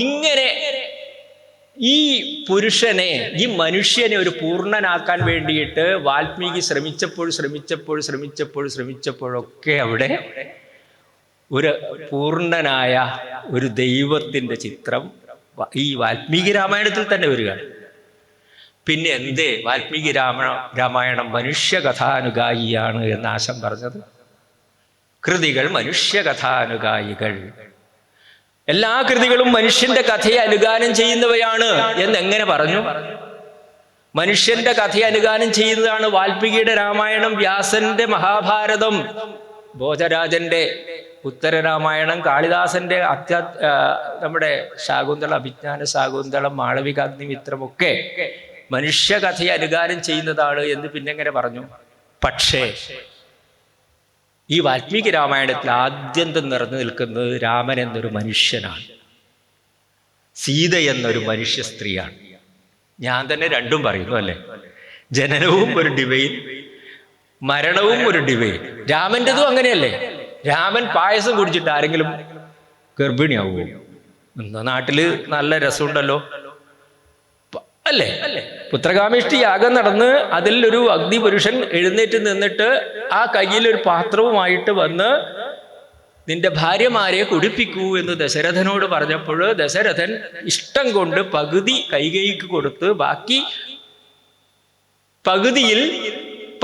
ഇങ്ങനെ ഈ പുരുഷനെ, ഈ മനുഷ്യനെ ഒരു പൂർണ്ണനാക്കാൻ വേണ്ടിയിട്ട് വാൽമീകി ശ്രമിച്ചപ്പോഴൊക്കെ അവിടെ ഒരു പൂർണ്ണനായ ഒരു ദൈവത്തിന്റെ ചിത്രം ഈ വാൽമീകി രാമായണത്തിൽ തന്നെ വരികയാണ്. പിന്നെ എന്തേ വാൽമീകി രാമായണം മനുഷ്യകഥാനുഗായിയാണ് എന്ന് ആശം പറഞ്ഞത്? കൃതികൾ മനുഷ്യകഥാനുഗായികൾ, എല്ലാ കൃതികളും മനുഷ്യന്റെ കഥയെ അനുഗാനം ചെയ്യുന്നവയാണ് എന്നെങ്ങനെ പറഞ്ഞു? മനുഷ്യന്റെ കഥയെ അനുഗാനം ചെയ്യുന്നതാണ് വാൽമീകിയുടെ രാമായണം, വ്യാസന്റെ മഹാഭാരതം, ഭോജരാജന്റെ ഉത്തരരാമായണം, കാളിദാസന്റെ നമ്മുടെ ശാകുന്തളം, അഭിജ്ഞാന ശാകുന്തളം, മാളവികാഗ്നിമിത്രമൊക്കെ മനുഷ്യകഥയെ അനുഗാനം ചെയ്യുന്നതാണ് എന്ന് പിന്നെങ്ങനെ പറഞ്ഞു? പക്ഷേ ഈ വാൽമീകി രാമായണത്തിൽ ആദ്യന്തം നിറഞ്ഞു നിൽക്കുന്നത് രാമൻ എന്നൊരു മനുഷ്യനാണ്, സീത എന്നൊരു മനുഷ്യ സ്ത്രീയാണ്. ഞാൻ തന്നെ രണ്ടും പറയുന്നു അല്ലേ? ജനനവും ഒരു ഡിവൈൻ, മരണവും ഒരു ഡിവൈൻ. രാമൻ്റെതും അങ്ങനെയല്ലേ? രാമൻ പായസം കുടിച്ചിട്ട് ആരെങ്കിലും ഗർഭിണിയാവുമോ? നാട്ടില് നല്ല രസമുണ്ടല്ലോ അല്ലേ? പുത്രകാമേഷ്ടി യാഗം നടന്ന് അതിൽ ഒരു അഗ്നിപുരുഷൻ എഴുന്നേറ്റ് നിന്നിട്ട് ആ കയ്യിലൊരു പാത്രവുമായിട്ട് വന്ന് നിന്റെ ഭാര്യമാരെ കുടിപ്പിക്കൂ എന്ന് ദശരഥനോട് പറഞ്ഞപ്പോൾ ദശരഥൻ ഇഷ്ടം കൊണ്ട് പകുതി കൈകൈക്ക് കൊടുത്ത് ബാക്കി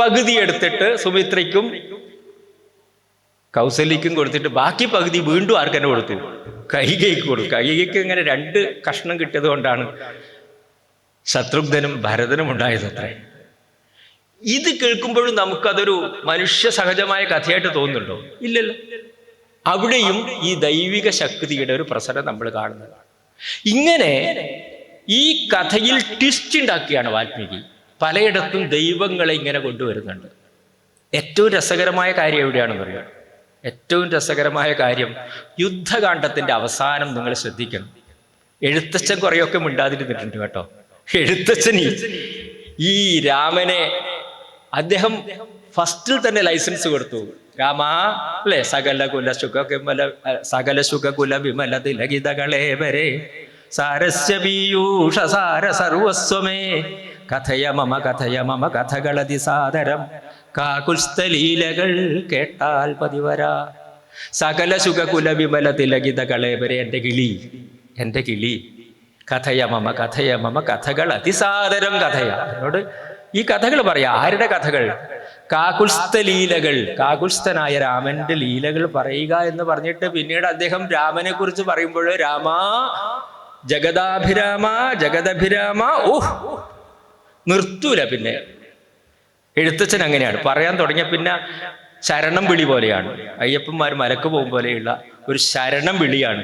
പകുതി എടുത്തിട്ട് സുമിത്രയ്ക്കും കൗസല്യക്കും കൊടുത്തിട്ട് ബാക്കി പകുതി വീണ്ടും ആർക്കെന്നെ കൊടുത്തു? കൈകൈക്ക് കൊടുത്തു. കൈകൈക്ക് ഇങ്ങനെ 2 കഷ്ണം കിട്ടിയത് കൊണ്ടാണ് ശത്രുഘ്നനും ഭരതനും ഉണ്ടായതത്രേ. ഇത് കേൾക്കുമ്പോഴും നമുക്കതൊരു മനുഷ്യ സഹജമായ കഥയായിട്ട് തോന്നുന്നുണ്ടോ? ഇല്ലല്ലോ. അവിടെയും ഈ ദൈവിക ശക്തിയുടെ ഒരു പ്രസരം നമ്മൾ കാണുന്നതാണ്. ഇങ്ങനെ ഈ കഥയിൽ ട്വിസ്റ്റ് ഉണ്ടാക്കിയാണ് വാൽമീകി. പലയിടത്തും ദൈവങ്ങളെ ഇങ്ങനെ കൊണ്ടുവരുന്നുണ്ട്. ഏറ്റവും രസകരമായ കാര്യം എവിടെയാണെന്ന് പറയുക? ഏറ്റവും രസകരമായ കാര്യം യുദ്ധകാണ്ഡത്തിന്റെ അവസാനം നിങ്ങൾ ശ്രദ്ധിക്കണം. എഴുത്തച്ഛൻ കുറെയൊക്കെ മിണ്ടാതിരുന്നിട്ടുണ്ട് കേട്ടോ. എഴുത്തച്ഛന് ഈ രാമനെ അദ്ദേഹം ഫസ്റ്റിൽ തന്നെ ലൈസൻസ് കൊടുത്തു. രാമ അല്ലെ, സകല സുഖകുല വിമല തിലകിതകളെ വരെ സാരസ്യ പീയൂഷ സാര സർവസ്വമേ കഥയ മമ കഥകളതി സാദരം കാകുൽസ്ഥലീലകൾ കേട്ടാൽ പതിവരാ. സകല സുഖകുല വിമല തിലകിതകളെ വരെ എൻ്റെ കിളി കഥയ മമ കഥകൾ അതിസാദരം കഥയ. എന്നോട് ഈ കഥകൾ പറയാ. ആരുടെ കഥകൾ? കാകുൽസ്ഥലീലകൾ, കാകുൽസ്ഥനായ രാമന്റെ ലീലകൾ പറയുക എന്ന് പറഞ്ഞിട്ട് പിന്നീട് അദ്ദേഹം രാമനെ കുറിച്ച് പറയുമ്പോൾ രാമ ജഗദഭിരാമ ഓഹ് നിർത്തൂല. പിന്നെ എഴുത്തച്ഛൻ അങ്ങനെയാണ് പറയാൻ തുടങ്ങിയ പിന്നെ ശരണം വിളി പോലെയാണ്. അയ്യപ്പന്മാർ മലക്ക് പോകും പോലെയുള്ള ഒരു ശരണം വിളിയാണ്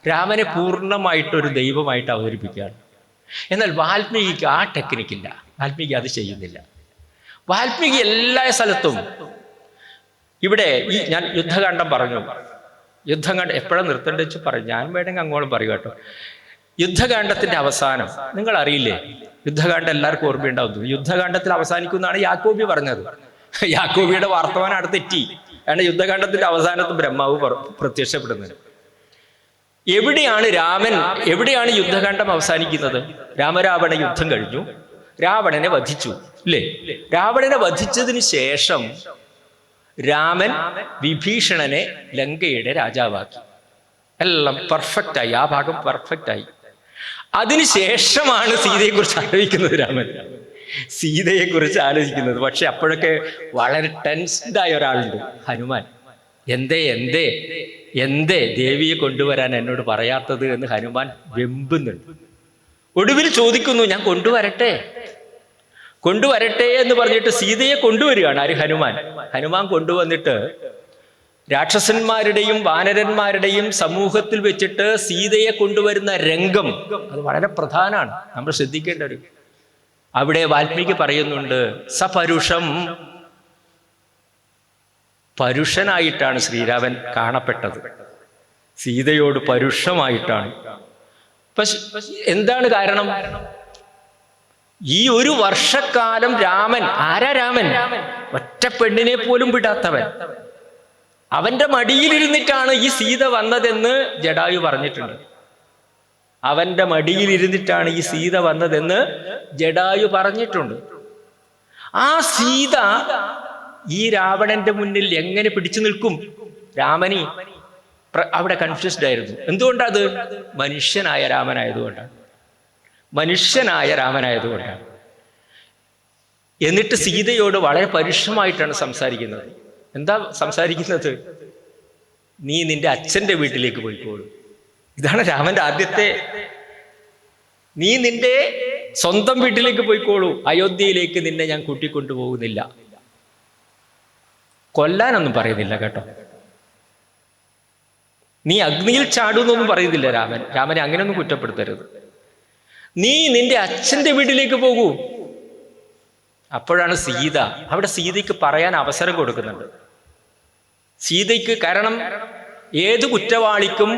രാമനെ പൂർണ്ണമായിട്ടൊരു ദൈവമായിട്ട് അവതരിപ്പിക്കുകയാണ്. എന്നാൽ വാൽമീകിക്ക് ആ ടെക്നിക്കില്ല. വാൽമീകി അത് ചെയ്യുന്നില്ല. വാൽമീകി എല്ലാ സ്ഥലത്തും ഇവിടെ ഞാൻ യുദ്ധകാണ്ഡം പറഞ്ഞു. യുദ്ധകാണ്ഡം എപ്പോഴാണ് നിർത്തേണ്ടത് വെച്ച് പറയും. ഞാൻ വേണമെങ്കിൽ അങ്ങോട്ടും പറയും കേട്ടോ. യുദ്ധകാണ്ഡത്തിന്റെ അവസാനം നിങ്ങൾ അറിയില്ലേ? യുദ്ധകാണ്ഡം എല്ലാവർക്കും ഓർമ്മയുണ്ടാവും. യുദ്ധകാണ്ഡത്തിൽ അവസാനിക്കുന്നതാണ് യാക്കോബി പറഞ്ഞത്. യാക്കോബിയുടെ വർത്തമാനം അവിടെ തെറ്റി. കാരണം യുദ്ധകാണ്ഡത്തിന്റെ അവസാനത്ത് ബ്രഹ്മാവ് പ്രത്യക്ഷപ്പെടുന്നത്. എവിടെയാണ് യുദ്ധകാണ്ഡം അവസാനിക്കുന്നത്? രാമരാവണ യുദ്ധം കഴിഞ്ഞു, രാവണനെ വധിച്ചു അല്ലേ? രാവണനെ വധിച്ചതിന് ശേഷം രാമൻ വിഭീഷണനെ ലങ്കയുടെ രാജാവാക്കി. എല്ലാം പെർഫെക്റ്റായി, ആ ഭാഗം പെർഫെക്റ്റായി. അതിനുശേഷമാണ് സീതയെക്കുറിച്ച് ആലോചിക്കുന്നത് രാമൻ. സീതയെക്കുറിച്ച് ആലോചിക്കുന്നത്. പക്ഷെ അപ്പോഴൊക്കെ വളരെ ടെൻസ്ഡായ ഒരാളുണ്ട്, ഹനുമാൻ. എന്തേ ദേവിയെ കൊണ്ടുവരാൻ എന്നോട് പറയാത്തത് എന്ന് ഹനുമാൻ വെമ്പുന്നുണ്ട്. ഒടുവിൽ ചോദിക്കുന്നു, ഞാൻ കൊണ്ടുവരട്ടെ എന്ന് പറഞ്ഞിട്ട് സീതയെ കൊണ്ടുവരികയാണ്. ആര്? ഹനുമാൻ കൊണ്ടുവന്നിട്ട് രാക്ഷസന്മാരുടെയും വാനരന്മാരുടെയും സമൂഹത്തിൽ വെച്ചിട്ട് സീതയെ കൊണ്ടുവരുന്ന രംഗം അത് വളരെ പ്രധാനമാണ്, നമ്മൾ ശ്രദ്ധിക്കേണ്ട ഒരു. അവിടെ വാൽമീകി പറയുന്നുണ്ട്, പരുഷനായിട്ടാണ് ശ്രീരാമൻ കാണപ്പെട്ടത്, സീതയോട് പരുഷമായിട്ടാണ്. എന്താണ് കാരണം? ഈ ഒരു വർഷക്കാലം രാമൻ, ആരാ രാമൻ? ഒറ്റ പെണ്ണിനെ പോലും വിടാത്തവൻ. അവന്റെ മടിയിലിരുന്നിട്ടാണ് ഈ സീത വന്നതെന്ന് ജടായു പറഞ്ഞിട്ടുണ്ട്. അവന്റെ മടിയിലിരുന്നിട്ടാണ് ഈ സീത വന്നതെന്ന് ജടായു പറഞ്ഞിട്ടുണ്ട്. ആ സീത ഈ രാവണന്റെ മുന്നിൽ എങ്ങനെ പിടിച്ചു നിൽക്കും? രാമനി അവിടെ കൺഫ്യൂസ്ഡ് ആയിരുന്നു. എന്തുകൊണ്ടത്? മനുഷ്യനായ രാമനായതുകൊണ്ടാണ്. മനുഷ്യനായ രാമനായതുകൊണ്ടാണ്. എന്നിട്ട് സീതയോട് വളരെ പരുഷമായിട്ടാണ് സംസാരിക്കുന്നത്. എന്താ സംസാരിക്കുന്നത്? നീ നിന്റെ അച്ഛന്റെ വീട്ടിലേക്ക് പോയിക്കോളൂ. ഇതാണ് രാമന്റെ ആദ്യത്തെ. നീ നിന്റെ സ്വന്തം വീട്ടിലേക്ക് പോയിക്കോളൂ, അയോധ്യയിലേക്ക് നിന്നെ ഞാൻ കൂട്ടിക്കൊണ്ടുപോകുന്നില്ല. കൊല്ലാനൊന്നും പറയുന്നില്ല കേട്ടോ. നീ അഗ്നിയിൽ ചാടുന്നൊന്നും പറയുന്നില്ല രാമൻ. രാമനെ അങ്ങനെയൊന്നും കുറ്റപ്പെടുത്തരുത്. നീ നിന്റെ അച്ഛന്റെ വീട്ടിലേക്ക് പോകൂ. അപ്പോഴാണ് സീത, അവിടെ സീതയ്ക്ക് പറയാൻ അവസരം കൊടുക്കുന്നുണ്ട്. സീതയ്ക്ക്, കാരണം ഏത് കുറ്റവാളിക്കും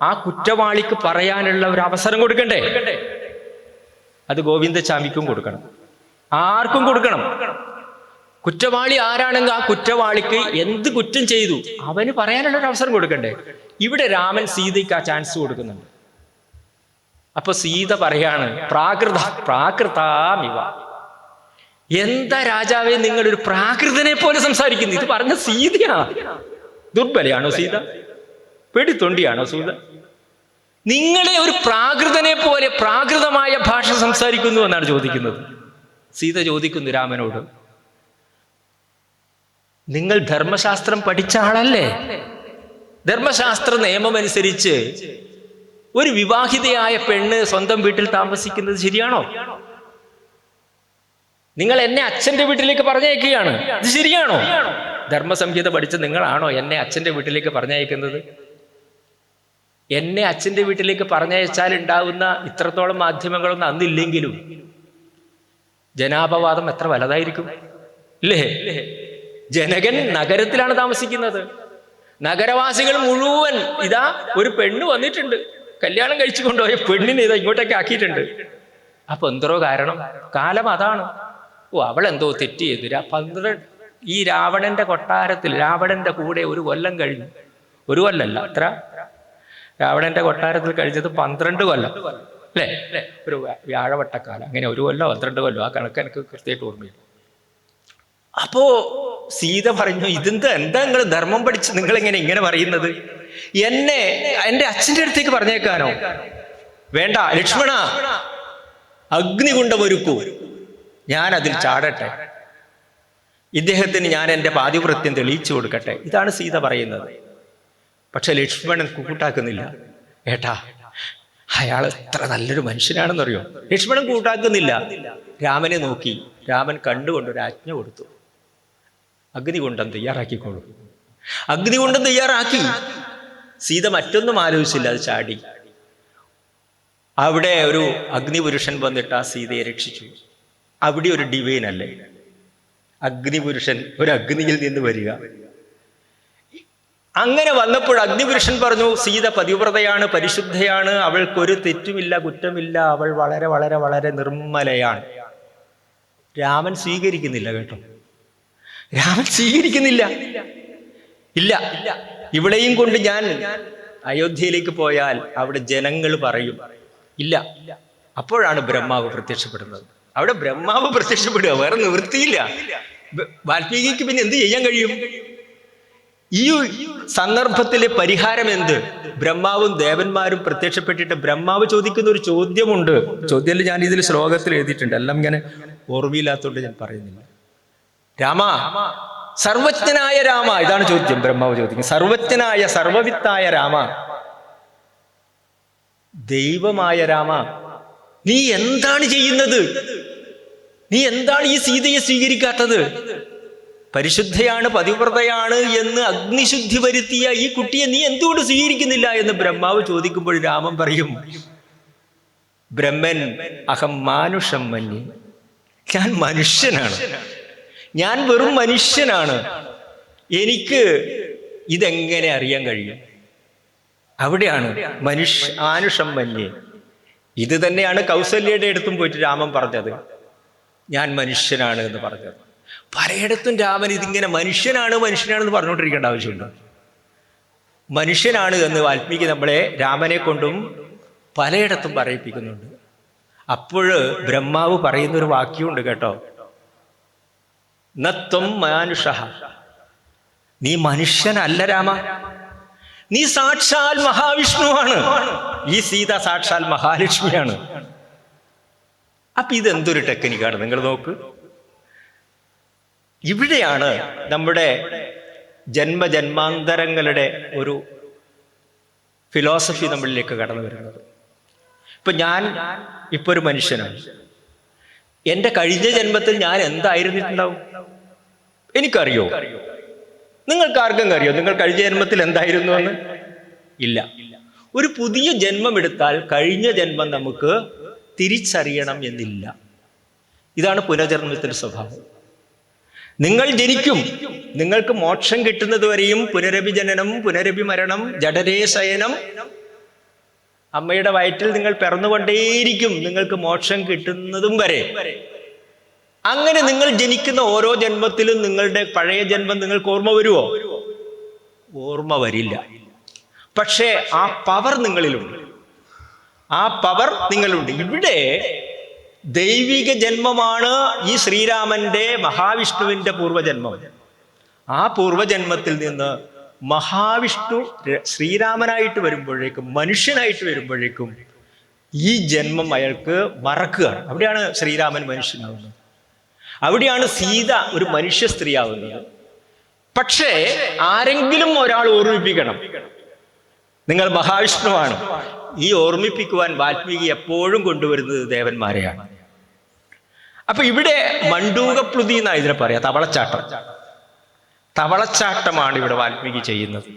ആ കുറ്റവാളിക്ക് പറയാനുള്ള ഒരു അവസരം കൊടുക്കണ്ടേ? അത് ഗോവിന്ദചാമിക്കും കൊടുക്കണം, ആർക്കും കൊടുക്കണം. കുറ്റവാളി ആരാണെങ്കിൽ ആ കുറ്റവാളിക്ക് എന്ത് കുറ്റം ചെയ്തു അവന് പറയാനുള്ള ഒരു അവസരം കൊടുക്കണ്ടേ? ഇവിടെ രാമൻ സീതയ്ക്ക് ആ ചാൻസ് കൊടുക്കുന്നുണ്ട്. അപ്പൊ സീത പറയാണ്, പ്രാകൃതാമിവ. എന്താ രാജാവേ നിങ്ങളൊരു പ്രാകൃതനെ പോലെ സംസാരിക്കുന്നു? ഇത് പറഞ്ഞ സീതയാ. ദുർബലയാണോ സീത? പേടിത്തൊണ്ടിയാണോ സീത? നിങ്ങളെ ഒരു പ്രാകൃതനെ പോലെ പ്രാകൃതമായ ഭാഷ സംസാരിക്കുന്നു എന്നാണ് ചോദിക്കുന്നത്. സീത ചോദിക്കുന്നു രാമനോട്, നിങ്ങൾ ധർമ്മശാസ്ത്രം പഠിച്ച ആളല്ലേ? ധർമ്മശാസ്ത്ര നിയമം അനുസരിച്ച് ഒരു വിവാഹിതയായ പെണ്ണ് സ്വന്തം വീട്ടിൽ താമസിക്കുന്നത് ശരിയാണോ? നിങ്ങൾ എന്നെ അച്ഛന്റെ വീട്ടിലേക്ക് പറഞ്ഞയക്കുകയാണ്, ഇത് ശരിയാണോ? ധർമ്മസംഹിത പഠിച്ച് നിങ്ങളാണോ എന്നെ അച്ഛന്റെ വീട്ടിലേക്ക് പറഞ്ഞയക്കുന്നത്? എന്നെ അച്ഛന്റെ വീട്ടിലേക്ക് പറഞ്ഞയച്ചാൽ ഉണ്ടാവുന്ന ഇത്രത്തോളം മാധ്യമങ്ങളൊന്നും അന്നില്ലെങ്കിലും ജനാപവാദം എത്ര വലുതായിരിക്കും ഇല്ലേ? ജനകൻ നഗരത്തിലാണ് താമസിക്കുന്നത്. നഗരവാസികൾ മുഴുവൻ ഇതാ ഒരു പെണ്ണ് വന്നിട്ടുണ്ട്, കല്യാണം കഴിച്ചു കൊണ്ടുപോയ പെണ്ണിനെ ഇതാ ഇങ്ങോട്ടേക്ക് ആക്കിയിട്ടുണ്ട്. അപ്പൊ എന്തോ കാരണം, കാലം അതാണ്. ഓ, അവളെന്തോ തെറ്റ് ചെയ്തു. ഈ രാവണന്റെ കൊട്ടാരത്തിൽ രാവണന്റെ കൂടെ ഒരു കൊല്ലം കഴിഞ്ഞു. ഒരു കൊല്ലല്ല, അത്ര രാവണന്റെ കൊട്ടാരത്തിൽ കഴിഞ്ഞത് 12 കൊല്ലം അല്ലേ? ഒരു വ്യാഴവട്ടക്കാലം, അങ്ങനെ ഒരു കൊല്ലം 12 കൊല്ലം, ആ കണക്ക് എനിക്ക് കൃത്യമായിട്ട് ഓർമ്മയില്ല. അപ്പോ സീത പറഞ്ഞു, എന്താ നിങ്ങൾ ധർമ്മം പഠിച്ച് നിങ്ങൾ എങ്ങനെ ഇങ്ങനെ പറയുന്നത്? എന്നെ എൻ്റെ അച്ഛൻ്റെ അടുത്തേക്ക് പറഞ്ഞേക്കാനോ? വേണ്ട ലക്ഷ്മണ, അഗ്നികുണ്ഡം ഒരുക്കൂ, ഞാൻ അതിൽ ചാടട്ടെ, ഇദ്ദേഹത്തിന് ഞാൻ എൻ്റെ പാതിവൃത്യം തെളിയിച്ചു കൊടുക്കട്ടെ. ഇതാണ് സീത പറയുന്നത്. പക്ഷെ ലക്ഷ്മണൻ കൂട്ടാക്കുന്നില്ല. ഏട്ടാ, അയാൾ എത്ര നല്ലൊരു മനുഷ്യനാണെന്നറിയോ? ലക്ഷ്മണൻ കൂട്ടാക്കുന്നില്ല. രാമനെ നോക്കി രാമൻ കണ്ടുകൊണ്ടൊരു ആജ്ഞ കൊടുത്തു, അഗ്നികുണ്ഡം തയ്യാറാക്കിക്കോളൂ. അഗ്നികുണ്ഡം തയ്യാറാക്കി. സീത മറ്റൊന്നും ആലോചിച്ചില്ല, അത് ചാടി. അവിടെ ഒരു അഗ്നിപുരുഷൻ വന്നിട്ട് ആ സീതയെ രക്ഷിച്ചു. അവിടെ ഒരു ഡിവൈൻ അല്ലേ അഗ്നിപുരുഷൻ, ഒരു അഗ്നിയിൽ നിന്ന് വരിക. അങ്ങനെ വന്നപ്പോൾ അഗ്നിപുരുഷൻ പറഞ്ഞു, സീത പതിവ്രതയാണ്, പരിശുദ്ധയാണ്, അവൾക്കൊരു തെറ്റുമില്ല, കുറ്റമില്ല, അവൾ വളരെ വളരെ വളരെ നിർമ്മലയാണ്. രാമൻ സ്വീകരിക്കുന്നില്ല കേട്ടോ. രാമൻ സ്വീകരിക്കുന്നില്ല. ഇല്ല, ഇവിടെയും കൊണ്ട് ഞാൻ അയോധ്യയിലേക്ക് പോയാൽ അവിടെ ജനങ്ങൾ പറയും ഇല്ല. അപ്പോഴാണ് ബ്രഹ്മാവ് പ്രത്യക്ഷപ്പെടുന്നത്. അവിടെ ബ്രഹ്മാവ് പ്രത്യക്ഷപ്പെടുക, വേറെ നിവൃത്തിയില്ല. വാൽമീകിക്ക് പിന്നെ എന്ത് ചെയ്യാൻ കഴിയും? ഈ സന്ദർഭത്തിലെ പരിഹാരം എന്ത്? ബ്രഹ്മാവും ദേവന്മാരും പ്രത്യക്ഷപ്പെട്ടിട്ട് ബ്രഹ്മാവ് ചോദിക്കുന്ന ഒരു ചോദ്യമുണ്ട്. ചോദ്യം ഞാൻ ഇതിൽ ശ്ലോകത്തിൽ എഴുതിയിട്ടുണ്ട്, എല്ലാം ഇങ്ങനെ ഓർമ്മയില്ലാത്തതുകൊണ്ട് ഞാൻ പറയുന്നില്ല. രാമ, സർവജ്ഞനായ രാമ, ഇതാണ് ചോദ്യം. ബ്രഹ്മാവ് ചോദിക്കുന്നത്, സർവജ്ഞനായ സർവവിത്തായ രാമ, ദൈവമായ രാമ, നീ എന്താണ് ചെയ്യുന്നത്? നീ എന്താണ് ഈ സീതയെ സ്വീകരിക്കാത്തത്? പരിശുദ്ധയാണ്, പതിവ്രതയാണ് എന്ന് അഗ്നിശുദ്ധി വരുത്തിയ ഈ കുട്ടിയെ നീ എന്തുകൊണ്ട് സ്വീകരിക്കുന്നില്ല എന്ന് ബ്രഹ്മാവ് ചോദിക്കുമ്പോൾ രാമൻ പറയും, ബ്രഹ്മൻ അഹം മാനുഷം മന്യേ, ഞാൻ മനുഷ്യനാണ്, ഞാൻ വെറും മനുഷ്യനാണ്, എനിക്ക് ഇതെങ്ങനെ അറിയാൻ കഴിയും? അവിടെയാണ് മാനുഷം മന്യേ, ഇത് തന്നെയാണ് കൗസല്യയുടെ അടുത്തും പോയിട്ട് രാമൻ പറഞ്ഞത്, ഞാൻ മനുഷ്യനാണ് എന്ന് പറഞ്ഞത്. പലയിടത്തും രാമൻ ഇതിങ്ങനെ മനുഷ്യനാണെന്ന് പറഞ്ഞുകൊണ്ടിരിക്കേണ്ട ആവശ്യമുണ്ടോ? മനുഷ്യനാണ് എന്ന് വാൽമീകി നമ്മളെ രാമനെ കൊണ്ടും പലയിടത്തും പറയിപ്പിക്കുന്നുണ്ട്. അപ്പോൾ ബ്രഹ്മാവ് പറയുന്നൊരു വാക്യമുണ്ട് കേട്ടോ, നത്വം മാനുഷഃ, നീ മനുഷ്യനല്ല രാമ, നീ സാക്ഷാൽ മഹാവിഷ്ണുവാണ്. ഈ സീത സാക്ഷാൽ മഹാലക്ഷ്മിയാണ്. അപ്പൊ ഇതെന്തൊരു ടെക്നിക്കാണ് നിങ്ങൾ നോക്ക്. ഇവിടെയാണ് നമ്മുടെ ജന്മജന്മാന്തരങ്ങളുടെ ഒരു ഫിലോസഫി നമ്മളിലേക്ക് കടന്നു വരുന്നത്. ഇപ്പൊ ഞാൻ ഇപ്പൊ ഒരു മനുഷ്യനാണ്. എൻ്റെ കഴിഞ്ഞ ജന്മത്തിൽ ഞാൻ എന്തായിരുന്നിട്ടുണ്ടാവും എനിക്കറിയോ? നിങ്ങൾക്ക് ആർക്കും അറിയോ നിങ്ങൾ കഴിഞ്ഞ ജന്മത്തിൽ എന്തായിരുന്നു എന്ന്? ഇല്ല. ഒരു പുതിയ ജന്മം എടുത്താൽ കഴിഞ്ഞ ജന്മം നമുക്ക് തിരിച്ചറിയണം എന്നില്ല. ഇതാണ് പുനർജന്മത്തിന്റെ സ്വഭാവം. നിങ്ങൾ ജനിക്കും, നിങ്ങൾക്ക് മോക്ഷം കിട്ടുന്നത് വരെയും പുനരഭി ജനനം, പുനരഭി മരണം, ജഠരേ ശയനം, അമ്മയുടെ വയറ്റിൽ നിങ്ങൾ പിറന്നുകൊണ്ടേയിരിക്കും നിങ്ങൾക്ക് മോക്ഷം കിട്ടുന്നതും വരെ. അങ്ങനെ നിങ്ങൾ ജനിക്കുന്ന ഓരോ ജന്മത്തിലും നിങ്ങളുടെ പഴയ ജന്മം നിങ്ങൾക്ക് ഓർമ്മ വരുമോ? ഓർമ്മ വരില്ല. പക്ഷേ ആ പവർ നിങ്ങളിലുണ്ട്, ആ പവർ നിങ്ങളുണ്ട്. ഇവിടെ ദൈവിക ജന്മമാണ് ഈ ശ്രീരാമന്റെ മഹാവിഷ്ണുവിന്റെ പൂർവജന്മം. ആ പൂർവജന്മത്തിൽ നിന്ന് മഹാവിഷ്ണു ശ്രീരാമനായിട്ട് വരുമ്പോഴേക്കും, മനുഷ്യനായിട്ട് വരുമ്പോഴേക്കും ഈ ജന്മം അയാൾക്ക് മറക്കുകയാണ്. അവിടെയാണ് ശ്രീരാമൻ മനുഷ്യനാവുന്നത്, അവിടെയാണ് സീത ഒരു മനുഷ്യ സ്ത്രീ ആവുന്നത്. പക്ഷേ ആരെങ്കിലും ഒരാൾ ഓർമ്മിപ്പിക്കണം, നിങ്ങൾ മഹാവിഷ്ണുവാണ്. ഈ ഓർമ്മിപ്പിക്കുവാൻ വാൽമീകി എപ്പോഴും കൊണ്ടുവരുന്നത് ദേവന്മാരെയാണ്. അപ്പൊ ഇവിടെ മണ്ഡൂകപ്ലുതി എന്നാണ് ഇതിനെ പറയാ, തവളച്ചാട്ടം. തവളച്ചാട്ടമാണ് ഇവിടെ വാൽമീകി ചെയ്യുന്നത്.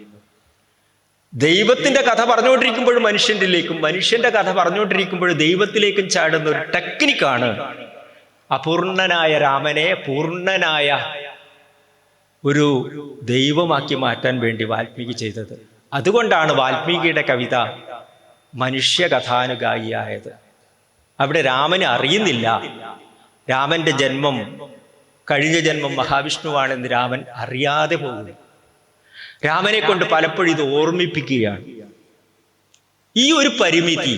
ദൈവത്തിന്റെ കഥ പറഞ്ഞുകൊണ്ടിരിക്കുമ്പോൾ മനുഷ്യനിലേക്കും, മനുഷ്യന്റെ കഥ പറഞ്ഞുകൊണ്ടിരിക്കുമ്പോൾ ദൈവത്തിലേക്കും ചാടുന്ന ഒരു ടെക്നിക്കാണ് അപൂർണനായ രാമനെ പൂർണ്ണനായ ഒരു ദൈവമാക്കി മാറ്റാൻ വേണ്ടി വാൽമീകി ചെയ്തത്. അതുകൊണ്ടാണ് വാൽമീകിയുടെ കവിത മനുഷ്യകഥാനുഗായിയായത്. അവിടെ രാമന് അറിയുന്നില്ല രാമന്റെ ജന്മം, കഴിഞ്ഞ ജന്മം മഹാവിഷ്ണുവാണെന്ന് രാമൻ അറിയാതെ പോകുന്നു. രാമനെ കൊണ്ട് പലപ്പോഴും ഇത് ഓർമ്മിപ്പിക്കുകയാണ്, ഈ ഒരു പരിമിതി.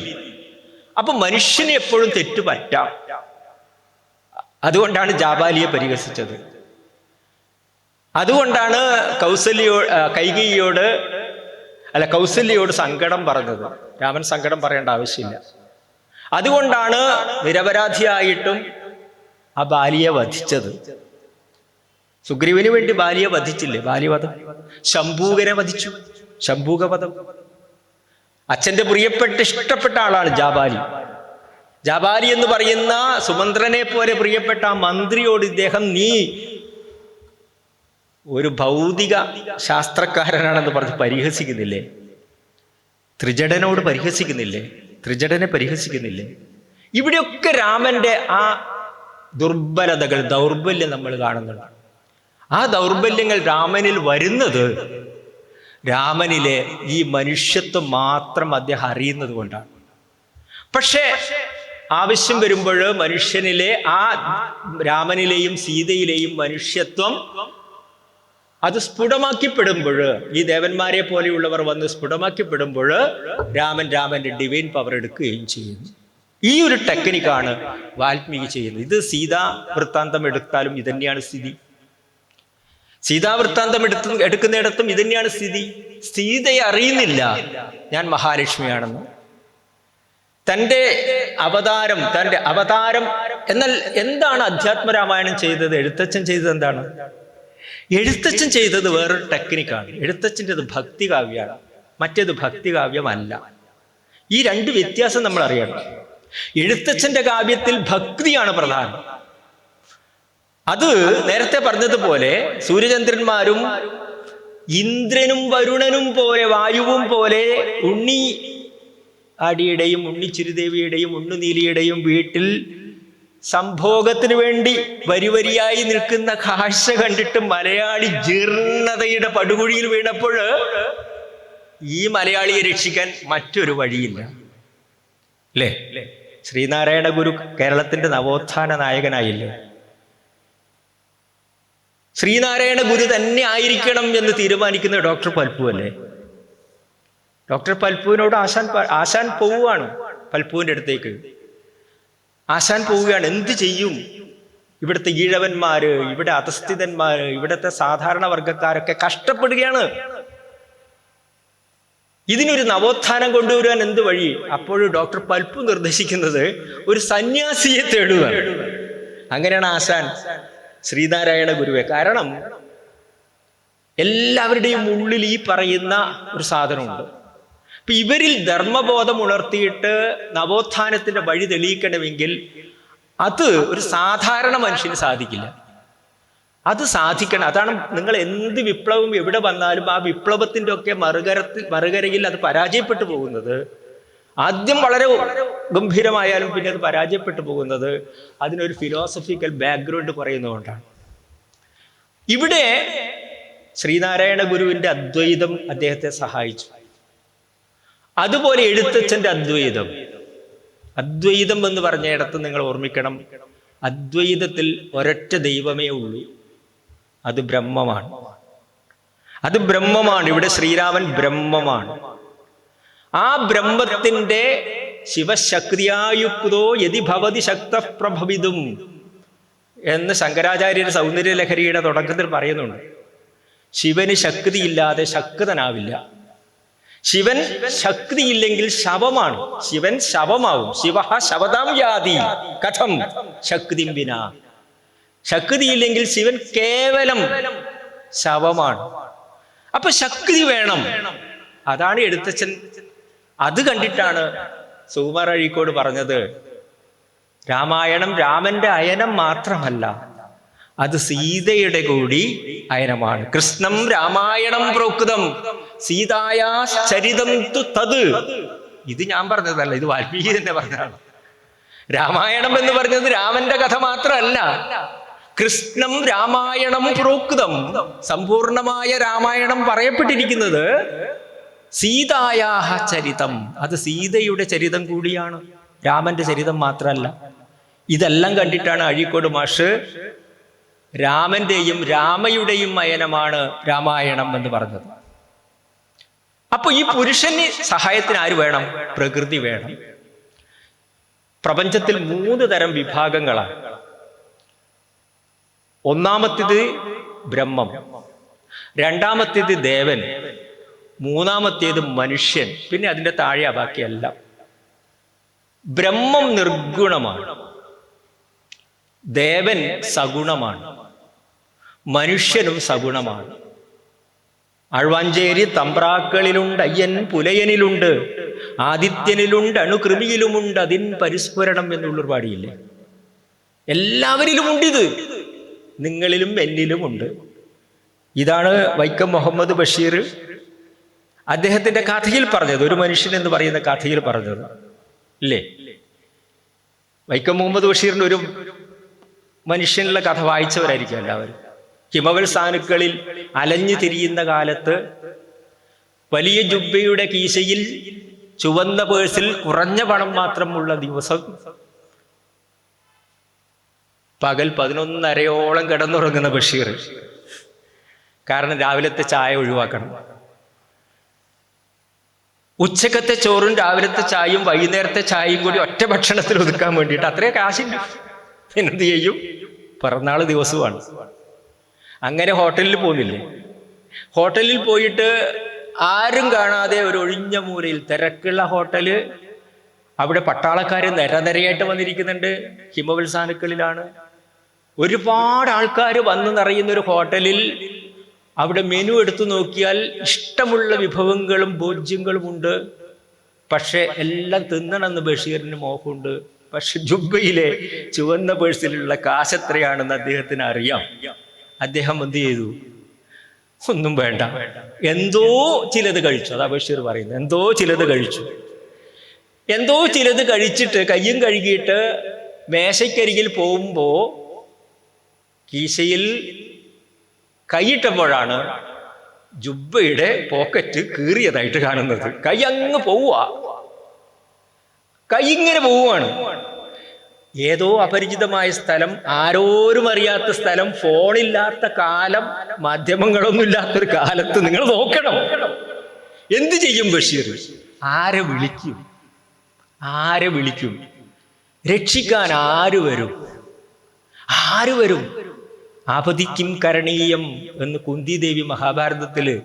അപ്പൊ മനുഷ്യന് എപ്പോഴും തെറ്റ് പറ്റാം. അതുകൊണ്ടാണ് ജാബാലിയെ പരിഹസിച്ചത്. അതുകൊണ്ടാണ് കൗസല്യയോട് സങ്കടം പറഞ്ഞത്. രാമൻ സങ്കടം പറയേണ്ട ആവശ്യമില്ല. അതുകൊണ്ടാണ് നിരപരാധിയായിട്ടും ആ ബാലിയെ വധിച്ചത്. സുഗ്രീവന് വേണ്ടി ബാലിയെ വധിച്ചില്ലേ? ബാല്യവധം. ശംഭൂകനെ വധിച്ചു, ശംഭൂകവധം. അച്ഛന്റെ ഇഷ്ടപ്പെട്ട ആളാണ് ജാബാലി. ജാബാലി എന്ന് പറയുന്ന സുമന്ത്രനെ പോലെ പ്രിയപ്പെട്ട ആ മന്ത്രിയോട് ഇദ്ദേഹം നീ ഒരു ഭൗതിക ശാസ്ത്രക്കാരനാണെന്ന് പറഞ്ഞ് പരിഹസിക്കുന്നില്ലേ? ത്രിജടനോട് പരിഹസിക്കുന്നില്ലേ? ത്രിജടനെ പരിഹസിക്കുന്നില്ലേ? ഇവിടെയൊക്കെ രാമന്റെ ആ ദുർബലതകൾ, ദൗർബല്യം നമ്മൾ കാണുന്നുണ്ട്. ആ ദൗർബല്യങ്ങൾ രാമനിൽ വരുന്നത് രാമനിലെ ഈ മനുഷ്യത്വം മാത്രം അദ്ദേഹം അറിയുന്നത് കൊണ്ടാണ്. പക്ഷേ ആവശ്യം വരുമ്പോൾ മനുഷ്യനിലെ ആ രാമനിലെയും സീതയിലെയും മനുഷ്യത്വം അത് സ്ഫുടമാക്കിപ്പെടുമ്പോൾ, ഈ ദേവന്മാരെ പോലെയുള്ളവർ വന്ന് സ്ഫുടമാക്കിപ്പെടുമ്പോൾ രാമന്റെ ഡിവൈൻ പവർ എടുക്കുകയും ചെയ്യുന്നു. ഈ ഒരു ടെക്നിക്കാണ് വാൽമീകി ചെയ്യുന്നത്. ഇത് സീതാ വൃത്താന്തം എടുത്താലും ഇതന്നെയാണ് സ്ഥിതി. സീതാ വൃത്താന്തം എടുക്കുന്നിടത്തും ഇതന്നെയാണ് സ്ഥിതി. സീതയെ അറിയുന്നില്ല ഞാൻ മഹാലക്ഷ്മിയാണെന്ന്. തൻ്റെ അവതാരം എന്നാൽ എന്താണ് അധ്യാത്മരാമായണം ചെയ്തത്? എഴുത്തച്ഛൻ ചെയ്തത് എന്താണ്? എഴുത്തച്ഛൻ ചെയ്തത് വേറൊരു ടെക്നിക്കാണ്. എഴുത്തച്ഛൻ്റെത് ഭക്തികാവ്യമാണ്, മറ്റേത് ഭക്തികാവ്യമല്ല. ഈ രണ്ട് വ്യത്യാസം നമ്മൾ അറിയണം. എഴുത്തച്ഛന്റെ കാവ്യത്തിൽ ഭക്തിയാണ് പ്രധാനം. അത് നേരത്തെ പറഞ്ഞതുപോലെ സൂര്യചന്ദ്രന്മാരും ഇന്ദ്രനും വരുണനും പോലെ, വായുവും പോലെ ഉണ്ണി ആടിയുടെയും ഉണ്ണിച്ചിരുദേവിയുടെയും ഉണ്ണുനീലിയുടെയും വീട്ടിൽ സംഭോഗത്തിന് വേണ്ടി വരിവരിയായി നിൽക്കുന്ന കാഴ്ച കണ്ടിട്ട് മലയാളി ജീർണതയുടെ പടുകുഴിയിൽ വീണപ്പോൾ ഈ മലയാളിയെ രക്ഷിക്കാൻ മറ്റൊരു വഴിയില്ല. അല്ലേ? ശ്രീനാരായണ ഗുരു കേരളത്തിന്റെ നവോത്ഥാന നായകനായില്ലേ? ശ്രീനാരായണ ഗുരു തന്നെ ആയിരിക്കണം എന്ന് തീരുമാനിക്കുന്ന ഡോക്ടർ പൽപ്പു അല്ലേ? ഡോക്ടർ പൽപ്പുവിനോട് ആശാൻ പോവുകയാണ്. പൽപ്പുവിൻ്റെ അടുത്തേക്ക് ആശാൻ പോവുകയാണ്. എന്ത് ചെയ്യും? ഇവിടുത്തെ ഈഴവന്മാര്, ഇവിടെ അധസ്ഥിതന്മാര്, ഇവിടുത്തെ സാധാരണ വർഗക്കാരൊക്കെ കഷ്ടപ്പെടുകയാണ്. ഇതിനൊരു നവോത്ഥാനം കൊണ്ടുവരാൻ എന്ത് വഴി? അപ്പോൾ ഡോക്ടർ പൽപ്പു നിർദ്ദേശിക്കുന്നത് ഒരു സന്യാസിയെ തേടുക. അങ്ങനെയാണ് ആശാൻ ശ്രീനാരായണ ഗുരുവെ. കാരണം എല്ലാവരുടെയും ഉള്ളിൽ ഈ പറയുന്ന ഒരു സാധനമുണ്ട്. അപ്പൊ ഇവരിൽ ധർമ്മബോധം ഉണർത്തിയിട്ട് നവോത്ഥാനത്തിന്റെ വഴി തെളിയിക്കണമെങ്കിൽ അത് ഒരു സാധാരണ മനുഷ്യന് സാധിക്കില്ല. അത് സാധിക്കണം. അതാണ് നിങ്ങൾ എന്ത് വിപ്ലവം എവിടെ വന്നാലും ആ വിപ്ലവത്തിന്റെ ഒക്കെ മറുകരയിൽ അത് പരാജയപ്പെട്ടു പോകുന്നത്. ആദ്യം വളരെ ഗംഭീരമായാലും പിന്നെ അത് പരാജയപ്പെട്ടു പോകുന്നത് അതിനൊരു ഫിലോസഫിക്കൽ ബാക്ക്ഗ്രൗണ്ട് പറയുന്നതുകൊണ്ടാണ്. ഇവിടെ ശ്രീനാരായണ ഗുരുവിന്റെ അദ്വൈതം അദ്ദേഹത്തെ സഹായിച്ചു. അതുപോലെ എഴുത്തച്ഛന്റെ അദ്വൈതം എന്ന് പറഞ്ഞിടത്ത് നിങ്ങൾ ഓർമ്മിക്കണം, അദ്വൈതത്തിൽ ഒരൊറ്റ ദൈവമേ ഉള്ളൂ. അത് ബ്രഹ്മമാണ്. ഇവിടെ ശ്രീരാമൻ ബ്രഹ്മമാണ്. ആ ബ്രഹ്മത്തിന്റെ ശിവശക്തിയായുക്തോ യതി ഭവതി ശക്ത പ്രഭവിതും എന്ന് ശങ്കരാചാര്യർ സൗന്ദര്യലഹരിയുടെ തുടക്കത്തിൽ പറയുന്നുണ്ട്. ശിവന് ശക്തിയില്ലാതെ ശക്തനാവില്ല. ശിവൻ ശക്തിയില്ലെങ്കിൽ ശവമാണ്. ശിവൻ ശവമാവും. ശിവ ശവതാം യാതി കഥം ശക്തിം വിനാ. ശക്തിയില്ലെങ്കിൽ ശിവൻ കേവലം ശവമാണ്. അപ്പൊ ശക്തി വേണം. അതാണ് എഴുത്തച്ഛൻ. അത് കണ്ടിട്ടാണ് സുകുമാർ അഴീക്കോട് പറഞ്ഞത്, രാമായണം രാമന്റെ അയനം മാത്രമല്ല, അത് സീതയുടെ കൂടി അയനമാണ്. കൃഷ്ണം രാമായണം പ്രോക്തം സീതായാ ചരിതം തു തത്. ഇത് ഞാൻ പറഞ്ഞതല്ല, ഇത് വാൽമീകി തന്നെ പറഞ്ഞതാണ്. രാമായണം എന്ന് പറഞ്ഞത് രാമന്റെ കഥ മാത്രമല്ല, കൃഷ്ണം രാമായണം പ്രോക്തം, സമ്പൂർണമായ രാമായണം പറയപ്പെട്ടിരിക്കുന്നത് സീതായാഹ ചരിതം, അത് സീതയുടെ ചരിതം കൂടിയാണ്, രാമന്റെ ചരിതം മാത്രമല്ല. ഇതെല്ലാം കണ്ടിട്ടാണ് അഴീക്കോട് മാഷ് രാമന്റെയും രാമയുടെയും അയനമാണ് രാമായണം എന്ന് പറഞ്ഞത്. അപ്പൊ ഈ പുരുഷന് സഹായത്തിന് ആര് വേണം? പ്രകൃതി വേണം. പ്രപഞ്ചത്തിൽ 3 തരം വിഭാഗങ്ങളാണ്. ഒന്നാമത്തേത് ബ്രഹ്മം, രണ്ടാമത്തേത് ദേവൻ, മൂന്നാമത്തേത് മനുഷ്യൻ, പിന്നെ അതിൻ്റെ താഴെയാ ബാക്കിയെല്ലാം. ബ്രഹ്മം നിർഗുണമാണ്, ദേവൻ സഗുണമാണ്, മനുഷ്യനും സഗുണമാണ്. ആഴ്വാഞ്ചേരി തമ്പ്രാക്കളിലുണ്ട് അയ്യൻ പുലയനിലുണ്ട്, ആദിത്യനിലുണ്ട് അണുകൃമിയിലുമുണ്ട് അതിൻ പരിസ്ഫുരണം എന്നുള്ളൊരു പാടിയില്ലേ? എല്ലാവരിലുമുണ്ട് ഇത്, നിങ്ങളിലും എന്നിലുമുണ്ട്. ഇതാണ് വൈക്കം മുഹമ്മദ് ബഷീർ അദ്ദേഹത്തിന്റെ കഥയിൽ പറഞ്ഞത്, ഒരു മനുഷ്യൻ എന്ന് പറയുന്ന കഥയിൽ പറഞ്ഞത് ഇല്ലേ? വൈക്കം മുഹമ്മദ് ബഷീറിന്റെ ഒരു മനുഷ്യനുള്ള കഥ വായിച്ചവരായിരിക്കും എല്ലാവരും. ഹിമവൽ സാനുക്കളിൽ അലഞ്ഞു തിരിയുന്ന കാലത്ത് വലിയ ജുബ്ബയുടെ കീശയിൽ ചുവന്ന പേഴ്സിൽ കുറഞ്ഞ പണം മാത്രമുള്ള ദിവസം പകൽ 11:30 കിടന്നുറങ്ങുന്ന ബഷീർ. കാരണം രാവിലത്തെ ചായ ഒഴിവാക്കണം. ഉച്ചക്കത്തെ ചോറും രാവിലത്തെ ചായയും വൈകുന്നേരത്തെ ചായയും കൂടി ഒറ്റ ഭക്ഷണത്തിൽ ഒതുക്കാൻ വേണ്ടിയിട്ട് അത്രയും കാശില്ല. എന്ത് ചെയ്യും? പിറന്നാൾ ദിവസമാണ്. അങ്ങനെ ഹോട്ടലിൽ പോകുന്നില്ലേ? ഹോട്ടലിൽ പോയിട്ട് ആരും കാണാതെ ഒരു ഒഴിഞ്ഞ മൂലയിൽ, തിരക്കുള്ള ഹോട്ടല്, അവിടെ പട്ടാളക്കാർ നിരനിരയായിട്ട് വന്നിരിക്കുന്നുണ്ട്. ഹിമവൽ സാനുക്കളിലാണ്. ഒരുപാട് ആൾക്കാർ വന്ന് നിറയുന്ന ഒരു ഹോട്ടലിൽ അവിടെ മെനു എടുത്തു നോക്കിയാൽ ഇഷ്ടമുള്ള വിഭവങ്ങളും ഭോജ്യങ്ങളും ഉണ്ട്. പക്ഷെ എല്ലാം തിന്നണമെന്ന് ബഷീറിന് മോഹമുണ്ട്. പക്ഷെ ജുബ്ബയിലെ ചുവന്ന പേഴ്സിലുള്ള കാശ് എത്രയാണെന്ന് അദ്ദേഹത്തിന് അറിയാം. അദ്ദേഹം എന്ത് ചെയ്തു? ഒന്നും വേണ്ട, എന്തോ ചിലത് കഴിച്ചു. അതാ ബഷീർ പറയുന്നത്, എന്തോ ചിലത് കഴിച്ചു. എന്തോ ചിലത് കഴിച്ചിട്ട് കയ്യും കഴുകിയിട്ട് മേശയ്ക്കരികിൽ പോകുമ്പോ കീശയിൽ കൈയിട്ടപ്പോഴാണ് ജുബ്ബയുടെ പോക്കറ്റ് കീറിയതായിട്ട് കാണുന്നത്. കൈ അങ്ങ് പോവുക. കൈ ഇങ്ങനെ പോവുകയാണ്. ഏതോ അപരിചിതമായ സ്ഥലം, ആരോരും അറിയാത്ത സ്ഥലം, ഫോണില്ലാത്ത കാലം, മാധ്യമങ്ങളൊന്നും ഇല്ലാത്തൊരു കാലത്ത് നിങ്ങൾ നോക്കണം. എന്ത് ചെയ്യും ബഷീർ? ആരെ വിളിക്കും? ആരെ വിളിക്കും? രക്ഷിക്കാൻ ആര് വരും? ആര് വരും? ആപതിക്കും കരണീയം എന്ന് കുന്തിദേവി മഹാഭാരതത്തില്,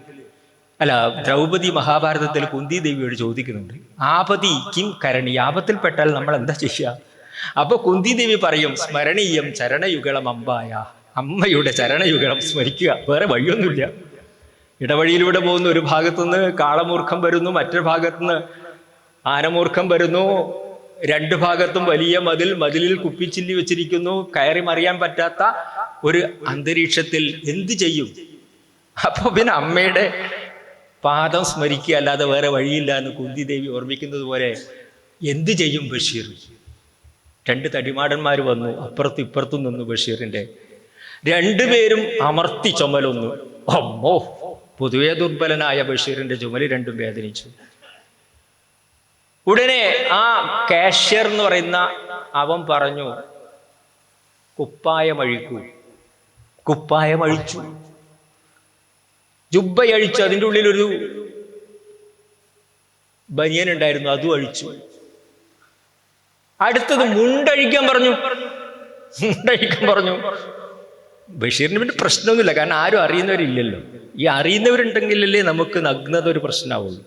അല്ല ദ്രൗപദി മഹാഭാരതത്തിൽ കുന്തിദേവിയോട് ചോദിക്കുന്നുണ്ട്. ആപതി കിം കരണീയം, ആപത്തിൽപ്പെട്ടാൽ നമ്മൾ എന്താ ചെയ്യുക? അപ്പൊ കുന്തിദേവി പറയും, സ്മരണീയം ചരണയുഗളം അമ്പായ, അമ്മയുടെ ചരണയുഗളം സ്മരിക്കുക, വേറെ വഴിയൊന്നുമില്ല. ഇടവഴിയിലൂടെ പോകുന്ന ഒരു ഭാഗത്തുനിന്ന് കാളമൂർഖം വരുന്നു, മറ്റൊരു ഭാഗത്തുനിന്ന് ആനമൂർഖം വരുന്നു, രണ്ടു ഭാഗത്തും വലിയ മതിലിൽ കുപ്പിച്ചില്ലി വെച്ചിരിക്കുന്നു, കയറി മറിയാൻ പറ്റാത്ത ഒരു അന്തരീക്ഷത്തിൽ എന്ത് ചെയ്യും? അപ്പൊ പിന്നെ അമ്മയുടെ പാദം സ്മരിക്കുക അല്ലാതെ വേറെ വഴിയില്ല എന്ന് കുന്തിദേവി ഓർമ്മിക്കുന്നത് പോലെ എന്ത് ചെയ്യും ബഷീർ? രണ്ട് തടിമാടന്മാർ വന്നു, അപ്പുറത്തും ഇപ്പുറത്തും നിന്നു ബഷീറിന്റെ. രണ്ടുപേരും അമർത്തി ചുമലൊന്നു. അമ്മോ, പൊതുവേ ദുർബലനായ ബഷീറിന്റെ ചുമല് രണ്ടും വേദനിച്ചു. ഉടനെ ആ കാഷ്യർ എന്ന് പറയുന്ന അവൻ പറഞ്ഞു, കുപ്പായം അഴിക്കൂ. കുപ്പായം അഴിച്ചു, ജുബ്ബയഴിച്ചു. അതിൻ്റെ ഉള്ളിലൊരു ബനിയൻ ഉണ്ടായിരുന്നു, അതും അഴിച്ചു. അടുത്തത് മുണ്ടഴിക്കാൻ പറഞ്ഞു. മുണ്ടഴിക്കാൻ പറഞ്ഞു. ബഷീറിന് പിന്നെ പ്രശ്നമൊന്നുമില്ല, കാരണം ആരും അറിയുന്നവരില്ലല്ലോ. ഈ അറിയുന്നവരുണ്ടെങ്കിലല്ലേ നമുക്ക് നഗ്നത ഒരു പ്രശ്നമാവുള്ളൂ.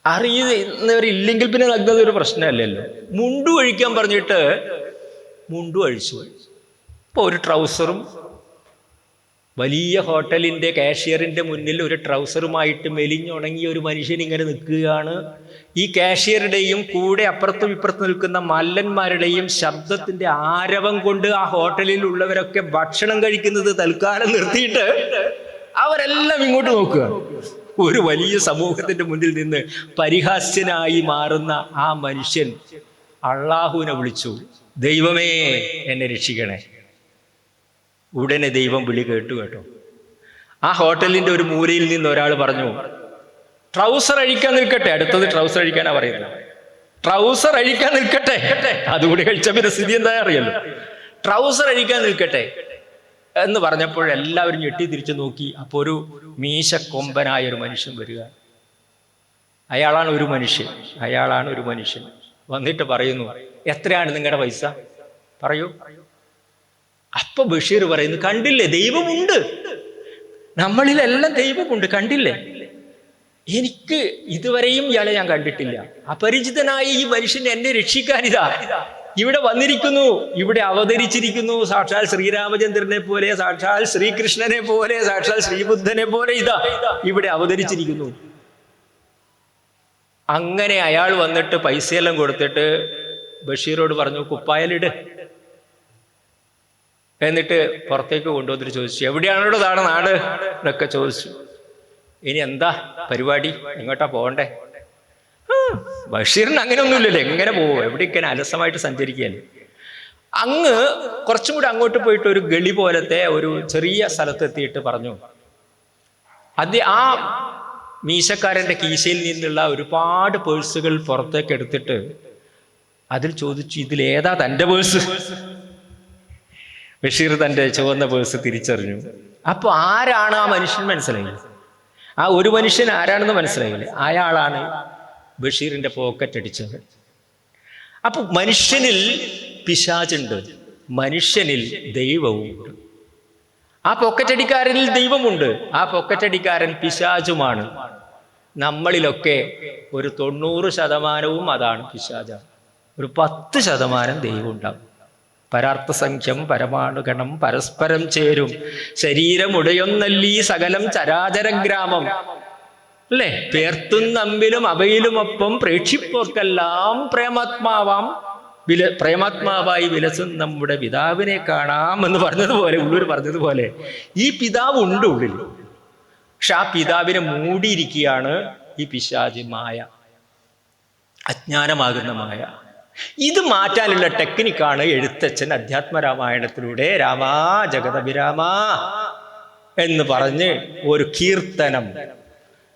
അറിയുന്നവരില്ലെങ്കിൽ പിന്നെ നഗ്നത ഒരു പ്രശ്നമല്ലല്ലോ. മുണ്ടു അഴിക്കാൻ പറഞ്ഞിട്ട് മുണ്ടു അഴിച്ചു. ഇപ്പോൾ ഒരു ട്രൗസറും, വലിയ ഹോട്ടലിൻ്റെ കാഷ്യറിൻ്റെ മുന്നിൽ ഒരു ട്രൗസറുമായിട്ട് മെലിഞ്ഞുണങ്ങിയ ഒരു മനുഷ്യൻ ഇങ്ങനെ നിൽക്കുകയാണ്. ഈ കാഷ്യറുടെയും കൂടെ അപ്പുറത്തും ഇപ്പുറത്തും നിൽക്കുന്ന മല്ലന്മാരുടെയും ശബ്ദത്തിൻ്റെ ആരവം കൊണ്ട് ആ ഹോട്ടലിൽ ഉള്ളവരൊക്കെ ഭക്ഷണം കഴിക്കുന്നത് തൽക്കാലം നിർത്തിയിട്ട് അവരെല്ലാം ഇങ്ങോട്ട് നോക്കുകയാണ്. ഒരു വലിയ സമൂഹത്തിന്റെ മുന്നിൽ നിന്ന് പരിഹാസ്യനായി മാറുന്ന ആ മനുഷ്യൻ അള്ളാഹുവിനെ വിളിച്ചു, ദൈവമേ എന്നെ രക്ഷിക്കണേ. ഉടനെ ദൈവം വിളി കേട്ടോ. ആ ഹോട്ടലിന്റെ ഒരു മൂലയിൽ നിന്ന് ഒരാൾ പറഞ്ഞു, ട്രൗസർ അഴിക്കാൻ നിൽക്കട്ടെ. അടുത്തത് ട്രൗസർ അഴിക്കാനാ പറയുന്നത്. ട്രൗസർ അഴിക്കാൻ നിൽക്കട്ടെ. അതുകൂടി കഴിച്ച പിന്നെ സ്ഥിതി എന്താ അറിയല്ലോ. ട്രൗസർ അഴിക്കാൻ നിൽക്കട്ടെ എന്ന് പറഞ്ഞപ്പോൾ എല്ലാവരും ഞെട്ടി തിരിച്ചു നോക്കി. അപ്പോൾ ഒരു മീശക്കൊമ്പനായ ഒരു മനുഷ്യൻ വരിക. അയാളാണ് ഒരു മനുഷ്യൻ. വന്നിട്ട് പറയുന്നു, എത്രയാണ് നിങ്ങളുടെ പൈസ? പറയൂ. അപ്പൊ ബഷീർ പറയുന്നു, കണ്ടില്ലേ, ദൈവമുണ്ട്, നമ്മളിലെല്ലാം ദൈവമുണ്ട്, കണ്ടില്ലേ? എനിക്ക് ഇതുവരെയും ഇയാളെ ഞാൻ കണ്ടിട്ടില്ല. അപരിചിതനായ ഈ മനുഷ്യൻ എന്നെ രക്ഷിക്കാനിതാ ഇവിടെ വന്നിരിക്കുന്നു, ഇവിടെ അവതരിച്ചിരിക്കുന്നു. സാക്ഷാൽ ശ്രീരാമചന്ദ്രനെ പോലെ, സാക്ഷാൽ ശ്രീകൃഷ്ണനെ പോലെ, സാക്ഷാൽ ശ്രീബുദ്ധനെ പോലെ ഇതാ ഇവിടെ അവതരിച്ചിരിക്കുന്നു. അങ്ങനെ അയാൾ വന്നിട്ട് പൈസയെല്ലാം കൊടുത്തിട്ട് ബഷീറോട് പറഞ്ഞു, കുപ്പായലിട്. എന്നിട്ട് പുറത്തേക്ക് കൊണ്ടുവന്നിട്ട് ചോദിച്ചു, എവിടെയാണോ നാട് എന്നൊക്കെ ചോദിച്ചു. ഇനി എന്താ പരിപാടി, എങ്ങോട്ടാ പോകണ്ടേ? ബഷീറിന് അങ്ങനെയൊന്നുമില്ലല്ലോ, എങ്ങനെ പോവും? എവിടേക്കാണ് അലസമായിട്ട് സഞ്ചരിക്കുകയല്ലേ. അങ്ങ് കുറച്ചും കൂടി അങ്ങോട്ട് പോയിട്ട് ഒരു ഗളി പോലത്തെ ഒരു ചെറിയ സ്ഥലത്തെത്തിയിട്ട് പറഞ്ഞു, ആ മീശക്കാരൻ്റെ കീശയിൽ നിന്നുള്ള ഒരുപാട് പേഴ്സുകൾ പുറത്തേക്ക് എടുത്തിട്ട് അതിൽ ചോദിച്ചു, ഇതിലേതാ തൻ്റെ പേഴ്സ്? ബഷീർ തൻ്റെ ചുവന്ന പേഴ്സ് തിരിച്ചറിഞ്ഞു. അപ്പൊ ആരാണ് ആ മനുഷ്യൻ മനസ്സിലായില്ല. ആ ഒരു മനുഷ്യൻ ആരാണെന്ന് മനസ്സിലായില്ല. അയാളാണ് ബഷീറിന്റെ പോക്കറ്റ് അടിച്ചത്. അപ്പൊ മനുഷ്യനിൽ പിശാചുണ്ട്, മനുഷ്യനിൽ ദൈവവുമുണ്ട്. ആ പോക്കറ്റടിക്കാരനിൽ ദൈവമുണ്ട്, ആ പോക്കറ്റടിക്കാരൻ പിശാചുമാണ്. നമ്മളിലൊക്കെ ഒരു 90% അതാണ് പിശാചാണ്. ഒരു 10% ദൈവം ഉണ്ടാകും. പരാർത്ഥസംഖ്യം പരമാണുഗണം പരസ്പരം ചേരും ശരീരമുടയൊന്നല്ലീ സകലം ചരാചരഗ്രാമം. അല്ലേ? പേർത്തും തമ്മിലും അവയിലുമൊപ്പം പ്രേക്ഷിപ്പോർക്കെല്ലാം പ്രേമാത്മാവായി വിലസും നമ്മുടെ പിതാവിനെ കാണാം എന്ന് പറഞ്ഞതുപോലെ, ഉള്ളൂർ പറഞ്ഞതുപോലെ ഈ പിതാവ് ഉണ്ട് ഉള്ളിൽ. പക്ഷെ ആ പിതാവിനെ മൂടിയിരിക്കുകയാണ് ഈ പിശാചി, മായ, അജ്ഞാനമാകുന്ന മായ. ഇത് മാറ്റാനുള്ള ടെക്നിക്കാണ് എഴുത്തച്ഛൻ അധ്യാത്മരാമായണത്തിലൂടെ രാമാ ജഗദഭിരാമ എന്ന് പറഞ്ഞ് ഒരു കീർത്തനം,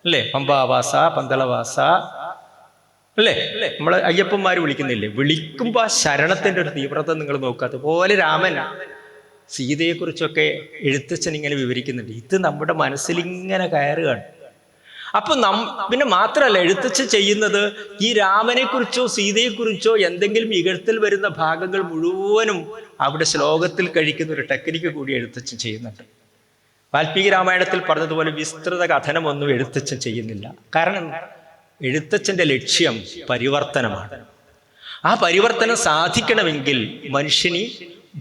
അല്ലേ, പമ്പാവാസ പന്തളവാസ അല്ലേ? നമ്മൾ അയ്യപ്പന്മാർ വിളിക്കുന്നില്ലേ? വിളിക്കുമ്പോൾ ആ ശരണത്തിൻ്റെ ഒരു തീവ്രത നിങ്ങൾ നോക്കുക. അതുപോലെ രാമൻ സീതയെക്കുറിച്ചൊക്കെ എഴുത്തച്ഛൻ ഇങ്ങനെ വിവരിക്കുന്നുണ്ട്. ഇത് നമ്മുടെ മനസ്സിലിങ്ങനെ കയറുകയാണ്. അപ്പൊ പിന്നെ മാത്രമല്ല, എഴുത്തച്ഛൻ ചെയ്യുന്നത് ഈ രാമനെക്കുറിച്ചോ സീതയെക്കുറിച്ചോ എന്തെങ്കിലും ഇകഴ്ത്തൽ വരുന്ന ഭാഗങ്ങൾ മുഴുവനും അവിടെ ശ്ലോകത്തിൽ കഴിക്കുന്ന ഒരു ടെക്നിക്ക് കൂടി എഴുത്തച്ഛൻ ചെയ്യുന്നുണ്ട്. വാൽമീകി രാമായണത്തിൽ പറഞ്ഞതുപോലെ വിസ്തൃത കഥനമൊന്നും എഴുത്തച്ഛൻ ചെയ്യുന്നില്ല. കാരണം എഴുത്തച്ഛൻ്റെ ലക്ഷ്യം പരിവർത്തനമാണ്. ആ പരിവർത്തനം സാധിക്കണമെങ്കിൽ മനുഷ്യന്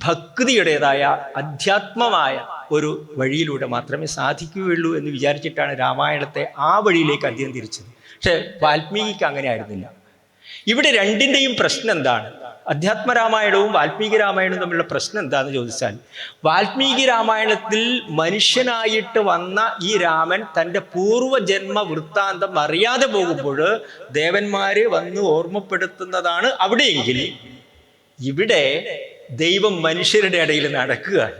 ഭക്തിയുടേതായ അധ്യാത്മമായ ഒരു വഴിയിലൂടെ മാത്രമേ സാധിക്കുകയുള്ളൂ എന്ന് വിചാരിച്ചിട്ടാണ് രാമായണത്തെ ആ വഴിയിലേക്ക് അദ്ദേഹം തിരിച്ചത്. പക്ഷെ വാൽമീകിക്ക് അങ്ങനെ ആയിരുന്നില്ല. ഇവിടെ രണ്ടിൻ്റെയും പ്രശ്നം എന്താണ്? അധ്യാത്മരാമായണവും വാൽമീകി രാമായണവും തമ്മിലുള്ള പ്രശ്നം എന്താണെന്ന് ചോദിച്ചാൽ, വാൽമീകി രാമായണത്തിൽ മനുഷ്യനായിട്ട് വന്ന ഈ രാമൻ തൻ്റെ പൂർവ്വജന്മ വൃത്താന്തം അറിയാതെ പോകുമ്പോൾ ദേവന്മാരെ വന്ന് ഓർമ്മപ്പെടുത്തുന്നതാണ് അവിടെയെങ്കിൽ, ഇവിടെ ദൈവം മനുഷ്യരുടെ ഇടയിൽ നടക്കുകയാണ്.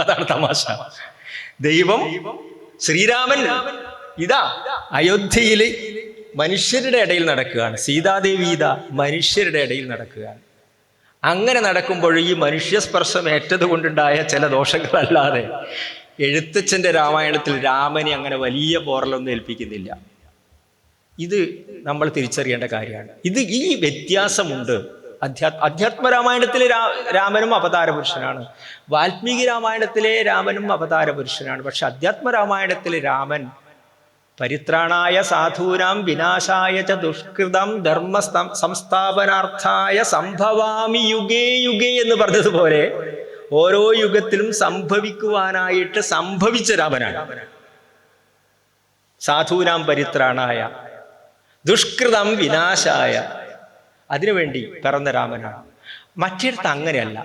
അതാണ് തമാശ. ദൈവം ശ്രീരാമൻ ഇതാ അയോധ്യയില് മനുഷ്യരുടെ ഇടയിൽ നടക്കുകയാണ്. സീതാദേവി ഇതാ മനുഷ്യരുടെ ഇടയിൽ നടക്കുകയാണ്. അങ്ങനെ നടക്കുമ്പോൾ ഈ മനുഷ്യസ്പർശം ഏറ്റത് കൊണ്ടുണ്ടായ ചില ദോഷങ്ങളല്ലാതെ എഴുത്തച്ഛൻ്റെ രാമായണത്തിൽ രാമനെ അങ്ങനെ വലിയ പോറലൊന്നും ഏൽപ്പിക്കുന്നില്ല. ഇത് നമ്മൾ തിരിച്ചറിയേണ്ട കാര്യമാണ്. ഈ വ്യത്യാസമുണ്ട്. അധ്യാത്മരാമായണത്തിലെ രാമനും അവതാര പുരുഷനാണ്, വാൽമീകി രാമായണത്തിലെ രാമനും അവതാര പുരുഷനാണ്. പക്ഷെ അധ്യാത്മരാമായണത്തിലെ രാമൻ പരിത്രാണായ സാധൂനാം വിനാശായ ച ദുഷ്കൃതം ധർമ്മ സംസ്ഥാപനാർത്ഥായ സംഭവാമി യുഗേ യുഗേ എന്ന് പറഞ്ഞതുപോലെ ഓരോ യുഗത്തിലും സംഭവിക്കുവാനായിട്ട് സംഭവിച്ച രാമനാണ്. സാധൂനാം പരിത്രാണായ ദുഷ്കൃതം വിനാശായ, അതിനുവേണ്ടി പിറന്ന രാമനാണ്. മറ്റിടത്ത് അങ്ങനെയല്ല.